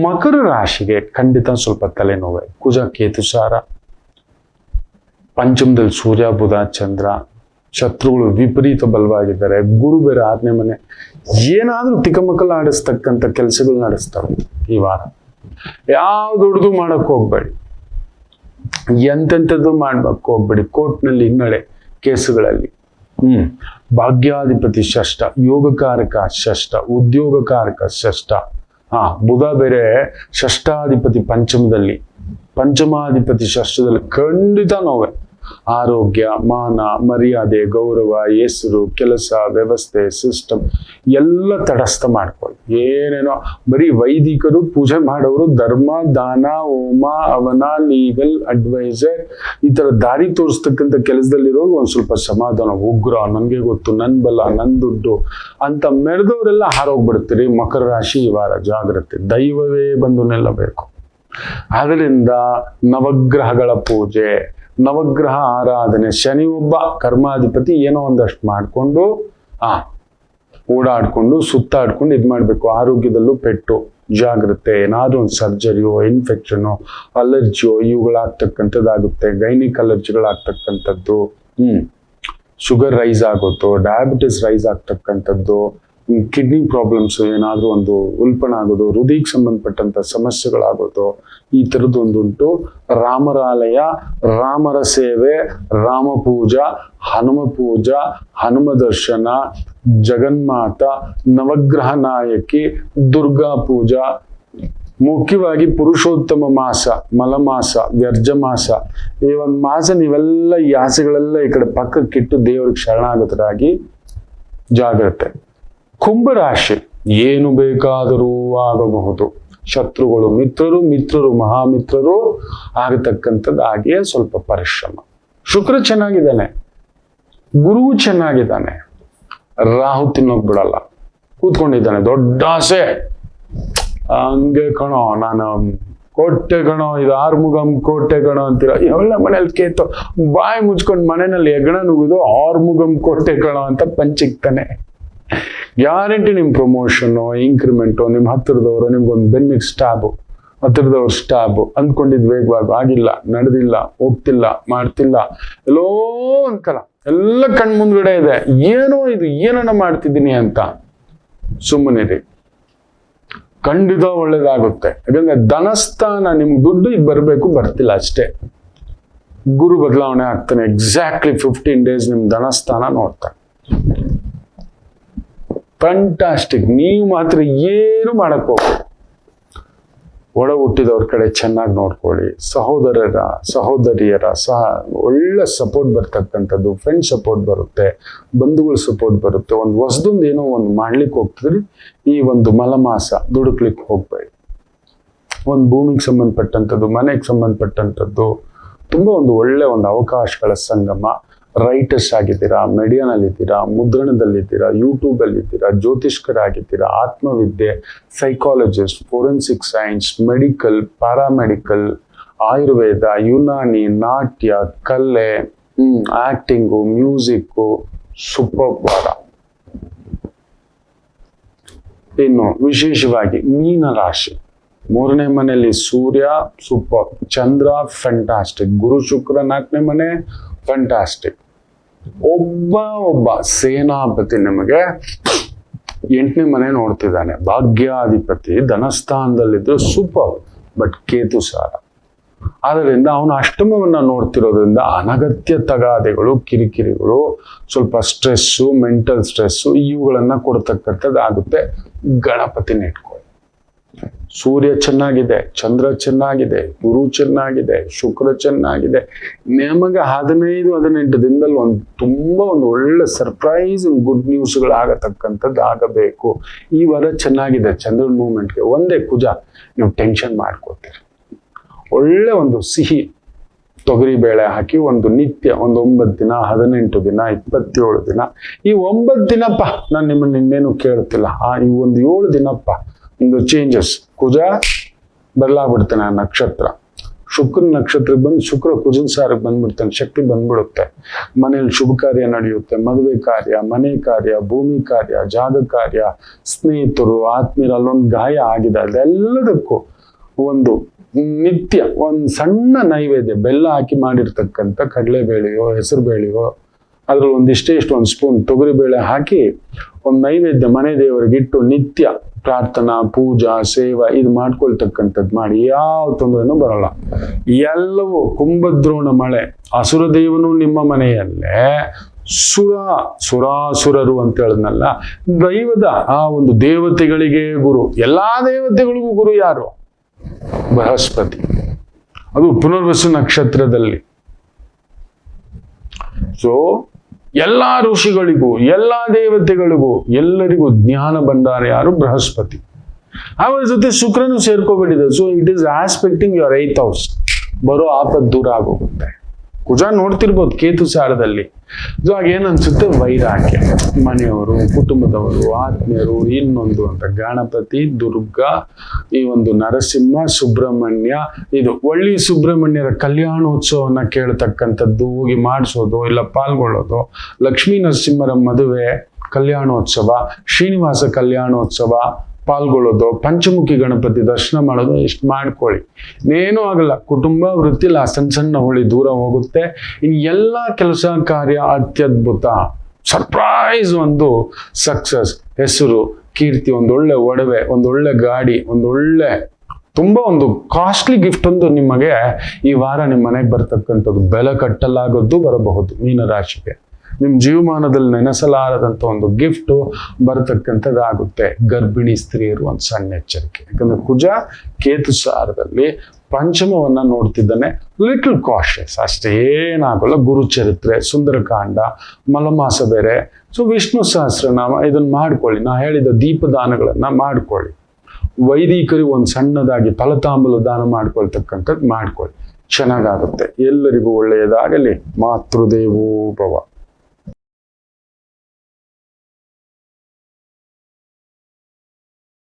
ಮಕರ ರಾಶಿಗೆ ಖಂಡಿತ ಸ್ವಲ್ಪ ತಲೆನೋವೆ. ಕುಜ ಕೇತುಸಾರ, ಪಂಚಮದಲ್ಲಿ ಸೂರ್ಯ ಬುಧ ಚಂದ್ರ, ಶತ್ರುಗಳು ವಿಪರೀತ ಬಲವಾಗಿದ್ದಾರೆ. ಗುರು ಬೇರೆ 6ನೇ ಮನೆ. ಏನಾದ್ರೂ ತಿಕಮಕಲ ಆಡಿಸ್ತಕ್ಕಂಥ ಕೆಲಸಗಳು ನಡೆಸ್ತಾರೆ ಈ ವಾರ. ಯಾವ್ದು ಹುಡುಗು ಮಾಡಕ್ ಹೋಗ್ಬೇಡಿ, ಎಂತೆಂಥದ್ದು ಮಾಡ್ಬೇಕು ಹೋಗ್ಬೇಡಿ. ಕೋರ್ಟ್ನಲ್ಲಿ ಹಿನ್ನಡೆ ಕೇಸುಗಳಲ್ಲಿ ಭಾಗ್ಯಾಧಿಪತಿ ಷಷ್ಠ, ಯೋಗಕಾರಕ ಷಷ್ಠ, ಉದ್ಯೋಗಕಾರಕ ಷಷ್ಠ. ಬುಧ ಬೇರೆ ಷಷ್ಠಾಧಿಪತಿ ಪಂಚಮದಲ್ಲಿ, ಪಂಚಮಾಧಿಪತಿ ಷಷ್ಠದಲ್ಲಿ ಖಂಡಿತ ನೋವೆ. ಆರೋಗ್ಯ, ಮಾನ, ಮರ್ಯಾದೆ, ಗೌರವ, ಹೆಸರು, ಕೆಲಸ, ವ್ಯವಸ್ಥೆ, ಸಿಸ್ಟಮ್ ಎಲ್ಲ ತಟಸ್ಥ ಮಾಡ್ಕೊಳ್ಳಿ. ಏನೇನೋ ಬರೀ ವೈದಿಕರು, ಪೂಜೆ ಮಾಡೋರು, ಧರ್ಮ, ದಾನ, ಹೋಮ, ಹವನ, ಲೀಗಲ್ ಅಡ್ವೈಸರ್, ಈ ತರ ದಾರಿ ತೋರಿಸ್ತಕ್ಕಂಥ ಕೆಲಸದಲ್ಲಿರೋರು ಒಂದ್ ಸ್ವಲ್ಪ ಸಮಾಧಾನ, ಉಗ್ರ, ನನ್ಗೆ ಗೊತ್ತು, ನನ್ ಬಲ, ನನ್ ದುಡ್ಡು ಅಂತ ಮೆರೆದವರೆಲ್ಲ ಹಾರೋಗ್ಬಿಡ್ತೀರಿ. ಮಕರ ರಾಶಿ ಈ ವಾರ ಜಾಗ್ರತೆ, ದೈವವೇ ಬಂದು ನಿಲ್ಲಬೇಕು. ಅದರಿಂದ ನವಗ್ರಹಗಳ ಪೂಜೆ, ನವಗ್ರಹ ಆರಾಧನೆ, ಶನಿ ಒಬ್ಬ ಕರ್ಮಾಧಿಪತಿ, ಏನೋ ಒಂದಷ್ಟು ಮಾಡ್ಕೊಂಡು ಓಡಾಡ್ಕೊಂಡು ಸುತ್ತಾಡ್ಕೊಂಡು ಇದ್ ಮಾಡ್ಬೇಕು. ಆರೋಗ್ಯದಲ್ಲೂ ಪೆಟ್ಟು, ಜಾಗ್ರತೆ. ಏನಾದ್ರೂ ಒಂದು ಸರ್ಜರಿಯೋ, ಇನ್ಫೆಕ್ಷನೋ, ಅಲರ್ಜಿಯೋ ಇವುಗಳಾಗ್ತಕ್ಕಂಥದ್ದಾಗುತ್ತೆ. ಗೈನಿಕ್ ಅಲರ್ಜಿಗಳಾಗ್ತಕ್ಕಂಥದ್ದು, ಶುಗರ್ ರೈಸ್ ಆಗೋದು, ಡಯಾಬಿಟಿಸ್ ರೈಸ್ ಆಗ್ತಕ್ಕಂಥದ್ದು, ಕಿಡ್ನಿ ಪ್ರಾಬ್ಲಮ್ಸ್ ಏನಾದ್ರೂ ಒಂದು ಉಲ್ಪಣ ಆಗೋದು, ಹೃದಯಕ್ಕೆ ಸಂಬಂಧಪಟ್ಟಂತ ಸಮಸ್ಯೆಗಳಾಗೋದು, ಈ ಥರದ್ದು ಒಂದುಂಟು. ರಾಮರಾಲಯ, ರಾಮರ ಸೇವೆ, ರಾಮ ಪೂಜಾ, ಹನುಮ ಪೂಜಾ, ಹನುಮ ದರ್ಶನ, ಜಗನ್ಮಾತ, ನವಗ್ರಹ ನಾಯಕಿ, ದುರ್ಗಾ ಪೂಜಾ, ಮುಖ್ಯವಾಗಿ ಪುರುಷೋತ್ತಮ ಮಾಸ, ಮಲಮಾಸ, ವ್ಯರ್ಜ ಮಾಸ, ಈ ಒಂದು ಮಾಸ ನೀವೆಲ್ಲ ಈ ಆಸೆಗಳೆಲ್ಲ ಈ ಕಡೆ ಪಕ್ಕಕ್ಕಿಟ್ಟು ದೇವರಿಗೆ ಶರಣಾಗತರಾಗಿ ಜಾಗ್ರತೆ. ಕುಂಭರಾಶಿ, ಏನು ಬೇಕಾದರೂ ಆಗಬಹುದು. ಶತ್ರುಗಳು ಮಿತ್ರರು, ಮಿತ್ರರು ಮಹಾಮಿತ್ರರು ಆಗತಕ್ಕಂಥದ್ದು. ಹಾಗೆಯೇ ಸ್ವಲ್ಪ ಪರಿಶ್ರಮ. ಶುಕ್ರ ಚೆನ್ನಾಗಿದ್ದಾನೆ, ಗುರು ಚೆನ್ನಾಗಿದ್ದಾನೆ, ರಾಹು ತಿನ್ನೋಕ್ ಬಿಡಲ್ಲ, ಕೂತ್ಕೊಂಡಿದ್ದಾನೆ. ದೊಡ್ಡ ಆಸೆ, ಹಂಗೆ ಕಣೋ, ನಾನು ಕೋಟೆ ಕಣೋ, ಇದು ಆರ್ಮುಗಂ ಕೋಟೆ ಕಣೋ ಅಂತೀರ. ಒಳ್ಳೆ ಮನೇಲಿ ಕೇತು ಬಾಯಿ ಮುಚ್ಕೊಂಡು ಮನೆಯಲ್ಲಿ ಹೆಗ್ಗಣ ನುಗ್ಗುದು, ಆರ್ಮುಗಂ ಕೋಟೆ ಕಣೋ ಅಂತ ಪಂಚಿಕ್ತಾನೆ. ಗ್ಯಾರಂಟಿ ನಿಮ್ ಪ್ರಮೋಷನ್ನು, ಇನ್ಕ್ರಿಮೆಂಟು, ನಿಮ್ ಹತ್ತಿರದವರು ನಿಮ್ಗೊಂದು ಬೆನ್ನಿಗೆ ಸ್ಟಾಬು, ಹತ್ತಿರದವ್ರ ಸ್ಟಾಬು ಅಂದ್ಕೊಂಡಿದ್ ವೇಗವಾಗಿ ಆಗಿಲ್ಲ, ನಡೆದಿಲ್ಲ, ಹೋಗ್ತಿಲ್ಲ, ಮಾಡ್ತಿಲ್ಲ, ಎಲ್ಲೋ ಅನ್ಕಲ್ಲ, ಎಲ್ಲ ಕಣ್ ಮುಂದ್ಗಡೆ ಇದೆ. ಏನೋ ಇದು ಏನನ್ನ ಮಾಡ್ತಿದ್ದೀನಿ ಅಂತ ಸುಮ್ಮನಿರಿ, ಖಂಡಿತ ಒಳ್ಳೇದಾಗುತ್ತೆ. ಯಾಕಂದ್ರೆ ಧನಸ್ಥಾನ, ನಿಮ್ಗೆ ದುಡ್ಡು ಈಗ ಬರ್ಬೇಕು, ಬರ್ತಿಲ್ಲ ಅಷ್ಟೇ. ಗುರು ಬದಲಾವಣೆ ಆಗ್ತಾನೆ. ಎಕ್ಸಾಕ್ಟ್ಲಿ 15 days ನಿಮ್ ಧನಸ್ಥಾನ ನೋಡ್ತಾನೆ. ಫ್ಯಾಂಟಾಸ್ಟಿಕ್. ನೀವು ಮಾತ್ರ ಏನು ಮಾಡಕ್ ಹೋಗ್ಬೇಡಿ. ಒಡ ಹುಟ್ಟಿದವ್ರ ಕಡೆ ಚೆನ್ನಾಗಿ ನೋಡ್ಕೊಳ್ಳಿ. ಸಹೋದರಿಯರ ಒಳ್ಳೆ ಸಪೋರ್ಟ್ ಬರ್ತಕ್ಕಂಥದ್ದು, ಫ್ರೆಂಡ್ ಸಪೋರ್ಟ್ ಬರುತ್ತೆ, ಬಂಧುಗಳ ಸಪೋರ್ಟ್ ಬರುತ್ತೆ. ಒಂದು ಹೊಸದೊಂದು ಏನೋ ಒಂದು ಮಾಡ್ಲಿಕ್ಕೆ ಹೋಗ್ತಿದ್ರಿ, ಈ ಒಂದು ಮಲಮಾಸ ದುಡುಕ್ಲಿಕ್ಕೆ ಹೋಗ್ಬೇಡಿ. ಒಂದು ಭೂಮಿಗೆ ಸಂಬಂಧಪಟ್ಟಂಥದ್ದು, ಮನೆಗೆ ಸಂಬಂಧಪಟ್ಟಂಥದ್ದು, ತುಂಬಾ ಒಂದು ಒಳ್ಳೆ ಒಂದು ಅವಕಾಶಗಳ ಸಂಗಮ. ರೈಟರ್ಸ್ ಆಗಿದ್ದೀರಾ, ಮೀಡಿಯಾನಲ್ಲಿದ್ದೀರಾ, ಮುದ್ರಣದಲ್ಲಿದ್ದೀರಾ, ಯೂಟ್ಯೂಬಲ್ಲಿದ್ದೀರಾ, ಜ್ಯೋತಿಷ್ಕರಾಗಿದ್ದೀರಾ, ಆತ್ಮವಿದ್ಯೆ, psychologist, forensic science, medical, paramedical, Ayurveda, Unani, ನಾಟ್ಯ, ಕಲೆ, ಆಕ್ಟಿಂಗು, ಮ್ಯೂಸಿಕ್ಕು, ಸೂಪರ್ ವಾರ. ಇನ್ನು ವಿಶೇಷವಾಗಿ ಮೀನರಾಶಿ, 3ನೇ ಮನೆಯಲ್ಲಿ ಸೂರ್ಯ ಸೂಪರ್, ಚಂದ್ರ ಫ್ಯಾಂಟಾಸ್ಟಿಕ್, ಗುರು ಶುಕ್ರ 4ನೇ ಮನೆ ಫ್ಯಾಂಟಾಸ್ಟಿಕ್. ಒಬ್ಬ ಸೇನಾಪತಿ ನಿಮಗೆ 8ನೇ ಮನೆ ನೋಡ್ತಿದ್ದಾನೆ, ಭಾಗ್ಯಾಧಿಪತಿ ಧನಸ್ಥಾನದಲ್ಲಿದ್ರು ಸೂಪರ್. ಬಟ್ ಕೇತು ಸಾರ, ಆದ್ದರಿಂದ ಅವನು ಅಷ್ಟಮವನ್ನ ನೋಡ್ತಿರೋದ್ರಿಂದ ಅನಗತ್ಯ ತಗಾದೆಗಳು, ಕಿರಿಕಿರಿಗಳು, ಸ್ವಲ್ಪ ಸ್ಟ್ರೆಸ್ಸು, ಮೆಂಟಲ್ ಸ್ಟ್ರೆಸ್ಸು ಇವುಗಳನ್ನ ಕೊಡ್ತಕ್ಕಂಥದ್ದಾಗುತ್ತೆ. ಗಣಪತಿನ ಇಟ್ಕೊಳ್ಳಿ. ಸೂರ್ಯ ಚೆನ್ನಾಗಿದೆ, ಚಂದ್ರ ಚೆನ್ನಾಗಿದೆ, ಗುರು ಚೆನ್ನಾಗಿದೆ, ಶುಕ್ರ ಚೆನ್ನಾಗಿದೆ. ನಿಮಗೆ 15-18 ದಿನದಲ್ಲಿ ತುಂಬಾ ಒಂದು ಒಳ್ಳೆ ಸರ್ಪ್ರೈಸ್ ಗುಡ್ ನ್ಯೂಸ್ಗಳು ಆಗತಕ್ಕಂಥದ್ದು ಆಗಬೇಕು. ಈ ವಾರ ಚೆನ್ನಾಗಿದೆ. ಚಂದ್ರನ ಮೂವ್ಮೆಂಟ್ಗೆ ಒಂದೇ ಕುಜ, ನೀವು ಟೆನ್ಷನ್ ಮಾಡ್ಕೋತೀರಿ. ಒಳ್ಳೆ ಒಂದು ಸಿಹಿ ತೊಗರಿ ಬೇಳೆ ಹಾಕಿ ಒಂದು ನಿತ್ಯ ಒಂದು 9 ದಿನ, 18 ದಿನ, 27 ದಿನ, ಈ 9 ದಿನಪ್ಪ ನಾನು ನಿಮ್ಮನ್ನ ಇನ್ನೇನು ಕೇಳ್ತಿಲ್ಲ. ಈ ಒಂದು 7 ದಿನಪ್ಪ ಒಂದು ಚೇಂಜಸ್. ಕುಜ ಬದಲಾಗ್ಬಿಡ್ತಾನೆ ಆ ನಕ್ಷತ್ರ. ಶುಕ್ರನ ನಕ್ಷತ್ರಕ್ಕೆ ಬಂದು ಶುಕ್ರ ಕುಜನ್ ಸಾರಕ್ಕೆ ಬಂದ್ಬಿಡ್ತಾನೆ, ಶಕ್ತಿ ಬಂದ್ಬಿಡುತ್ತೆ. ಮನೇಲಿ ಶುಭ ಕಾರ್ಯ ನಡೆಯುತ್ತೆ, ಮದುವೆ ಕಾರ್ಯ, ಮನೆ ಕಾರ್ಯ, ಭೂಮಿ ಕಾರ್ಯ, ಜಾಗ ಕಾರ್ಯ, ಸ್ನೇಹಿತರು, ಆತ್ಮೀಯರು, ಅಲ್ಲೊಂದು ಗಾಯ ಆಗಿದೆ, ಅದೆಲ್ಲದಕ್ಕೂ ಒಂದು ನಿತ್ಯ ಒಂದು ಸಣ್ಣ ನೈವೇದ್ಯ, ಬೆಲ್ಲ ಹಾಕಿ ಮಾಡಿರ್ತಕ್ಕಂಥ ಕಡಲೆಬೇಳೆಯೋ ಹೆಸರು ಬೇಳೆಯೋ ಅದ್ರಲ್ಲಿ ಒಂದಿಷ್ಟೇ ಇಷ್ಟು 1 ಸ್ಪೂನ್ ತೊಗರಿ ಬೇಳೆ ಹಾಕಿ ಒಂದು ನೈವೇದ್ಯ ಮನೆ ದೇವರಿಗೆ ಇಟ್ಟು ನಿತ್ಯ ಪ್ರಾರ್ಥನಾ, ಪೂಜಾ, ಸೇವಾ ಇದು ಮಾಡ್ಕೊಳ್ತಕ್ಕಂಥದ್ದು ಮಾಡಿ. ಯಾವ ತೊಂದರೆನೂ ಬರಲ್ಲ. ಎಲ್ಲವೂ ಕುಂಭದ್ರೋಣ ಮಳೆ, ಅಸುರ ದೇವನು ನಿಮ್ಮ ಮನೆಯಲ್ಲೇ ಸುರಾಸುರರು ಅಂತ ಹೇಳಿದ್ನಲ್ಲ, ದೈವದ ಆ ಒಂದು ದೇವತೆಗಳಿಗೆ ಗುರು. ಎಲ್ಲಾ ದೇವತೆಗಳಿಗೂ ಗುರು ಯಾರು? ಬೃಹಸ್ಪತಿ. ಅದು ಪುನರ್ವಸು ನಕ್ಷತ್ರದಲ್ಲಿ. ಸೊ ಎಲ್ಲಾ ಋಷಿಗಳಿಗೂ, ಎಲ್ಲಾ ದೇವತೆಗಳಿಗೂ, ಎಲ್ಲರಿಗೂ ಜ್ಞಾನ ಭಂಡಾರ ಯಾರು? ಬೃಹಸ್ಪತಿ. ಅವರ ಜೊತೆ ಶುಕ್ರನು ಸೇರ್ಕೋಬಿಟ್ಟಿದೆ. So it is aspecting your 8th house. ಬರೋ ಆಪತ್ತು ದೂರ ಆಗೋಗುತ್ತೆ. ಕುಜ ನೋಡ್ತಿರ್ಬೋದು ಕೇತು ಸಾರದಲ್ಲಿ. ಸೊ ಆಗ ಏನನ್ಸುತ್ತೆ? ವೈರಾಗ್ಯ, ಮನೆಯವರು, ಕುಟುಂಬದವರು, ಆತ್ಮೀಯರು, ಇನ್ನೊಂದು ಅಂತ ಗಣಪತಿ, ದುರ್ಗಾ, ಈ ಒಂದು ನರಸಿಂಹ, ಸುಬ್ರಹ್ಮಣ್ಯ, ಇದು ಒಳ್ಳಿ ಸುಬ್ರಹ್ಮಣ್ಯರ ಕಲ್ಯಾಣೋತ್ಸವನ್ನ ಕೇಳ್ತಕ್ಕಂಥದ್ದು, ಹೋಗಿ ಮಾಡಿಸೋದು ಇಲ್ಲ ಪಾಲ್ಗೊಳ್ಳೋದು, ಲಕ್ಷ್ಮೀ ನರಸಿಂಹರ ಮದುವೆ ಕಲ್ಯಾಣೋತ್ಸವ, ಶ್ರೀನಿವಾಸ ಕಲ್ಯಾಣೋತ್ಸವ ಪಾಲ್ಗೊಳ್ಳೋದು, ಪಂಚಮುಖಿ ಗಣಪತಿ ದರ್ಶನ ಮಾಡೋದು, ಇಷ್ಟು ಮಾಡ್ಕೊಳ್ಳಿ. ಇನ್ನೇನೂ ಆಗಲ್ಲ. ಕುಟುಂಬ ವೃತ್ತಿಲಿ ಆ ಸಣ್ಣ ಸಣ್ಣ ಹುಳಿ ದೂರ ಹೋಗುತ್ತೆ. ಇನ್ನು ಎಲ್ಲ ಕೆಲಸ ಕಾರ್ಯ ಅತ್ಯದ್ಭುತ, ಸರ್ಪ್ರೈಸ್, ಒಂದು ಸಕ್ಸಸ್, ಹೆಸರು, ಕೀರ್ತಿ, ಒಂದೊಳ್ಳೆ ಒಡವೆ, ಒಂದೊಳ್ಳೆ ಗಾಡಿ, ಒಂದೊಳ್ಳೆ ತುಂಬಾ ಒಂದು ಕಾಸ್ಟ್ಲಿ ಗಿಫ್ಟ್ ಒಂದು ನಿಮಗೆ ಈ ವಾರ ನಿಮ್ಮ ಮನೆಗೆ ಬರ್ತಕ್ಕಂಥದ್ದು, ಬೆಲೆ ಕಟ್ಟಲಾಗದ್ದು ಬರಬಹುದು. ಮೀನರಾಶಿಗೆ ನಿಮ್ಮ ಜೀವಮಾನದಲ್ಲಿ ನೆನೆಸಲಾರದಂತ ಒಂದು ಗಿಫ್ಟ್ ಬರತಕ್ಕಂಥದ್ದಾಗುತ್ತೆ. ಗರ್ಭಿಣಿ ಸ್ತ್ರೀಯರು ಒಂದು ಸಣ್ಣ ಎಚ್ಚರಿಕೆ. ಯಾಕಂದ್ರೆ ಕುಜ ಕೇತು ಸಾರದಲ್ಲಿ ಪಂಚಮವನ್ನ ನೋಡ್ತಿದ್ದಾನೆ. ಲಿಟಲ್ ಕಾಶಿಯಸ್, ಅಷ್ಟೇನಾಗಲ್ಲ. ಗುರುಚರಿತ್ರೆ, ಸುಂದರಕಾಂಡ, ಮಲಮಾಸ ಬೇರೆ. ಸೊ ವಿಷ್ಣು ಸಹಸ್ರನಾಮ ಇದನ್ನ ಮಾಡ್ಕೊಳ್ಳಿ. ನಾ ಹೇಳಿದ ದೀಪದಾನಗಳನ್ನ ಮಾಡ್ಕೊಳ್ಳಿ. ವೈದಿಕರಿಗೆ ಒಂದು ಸಣ್ಣದಾಗಿ ಫಲತಾಂಬೂಲ ದಾನ ಮಾಡ್ಕೊಳ್ತಕ್ಕಂಥದ್ದು ಮಾಡ್ಕೊಳ್ಳಿ. ಚೆನ್ನಾಗಾಗುತ್ತೆ. ಎಲ್ಲರಿಗೂ ಒಳ್ಳೆಯದಾಗಲಿ. ಮಾತೃದೇವೋ ಭವ.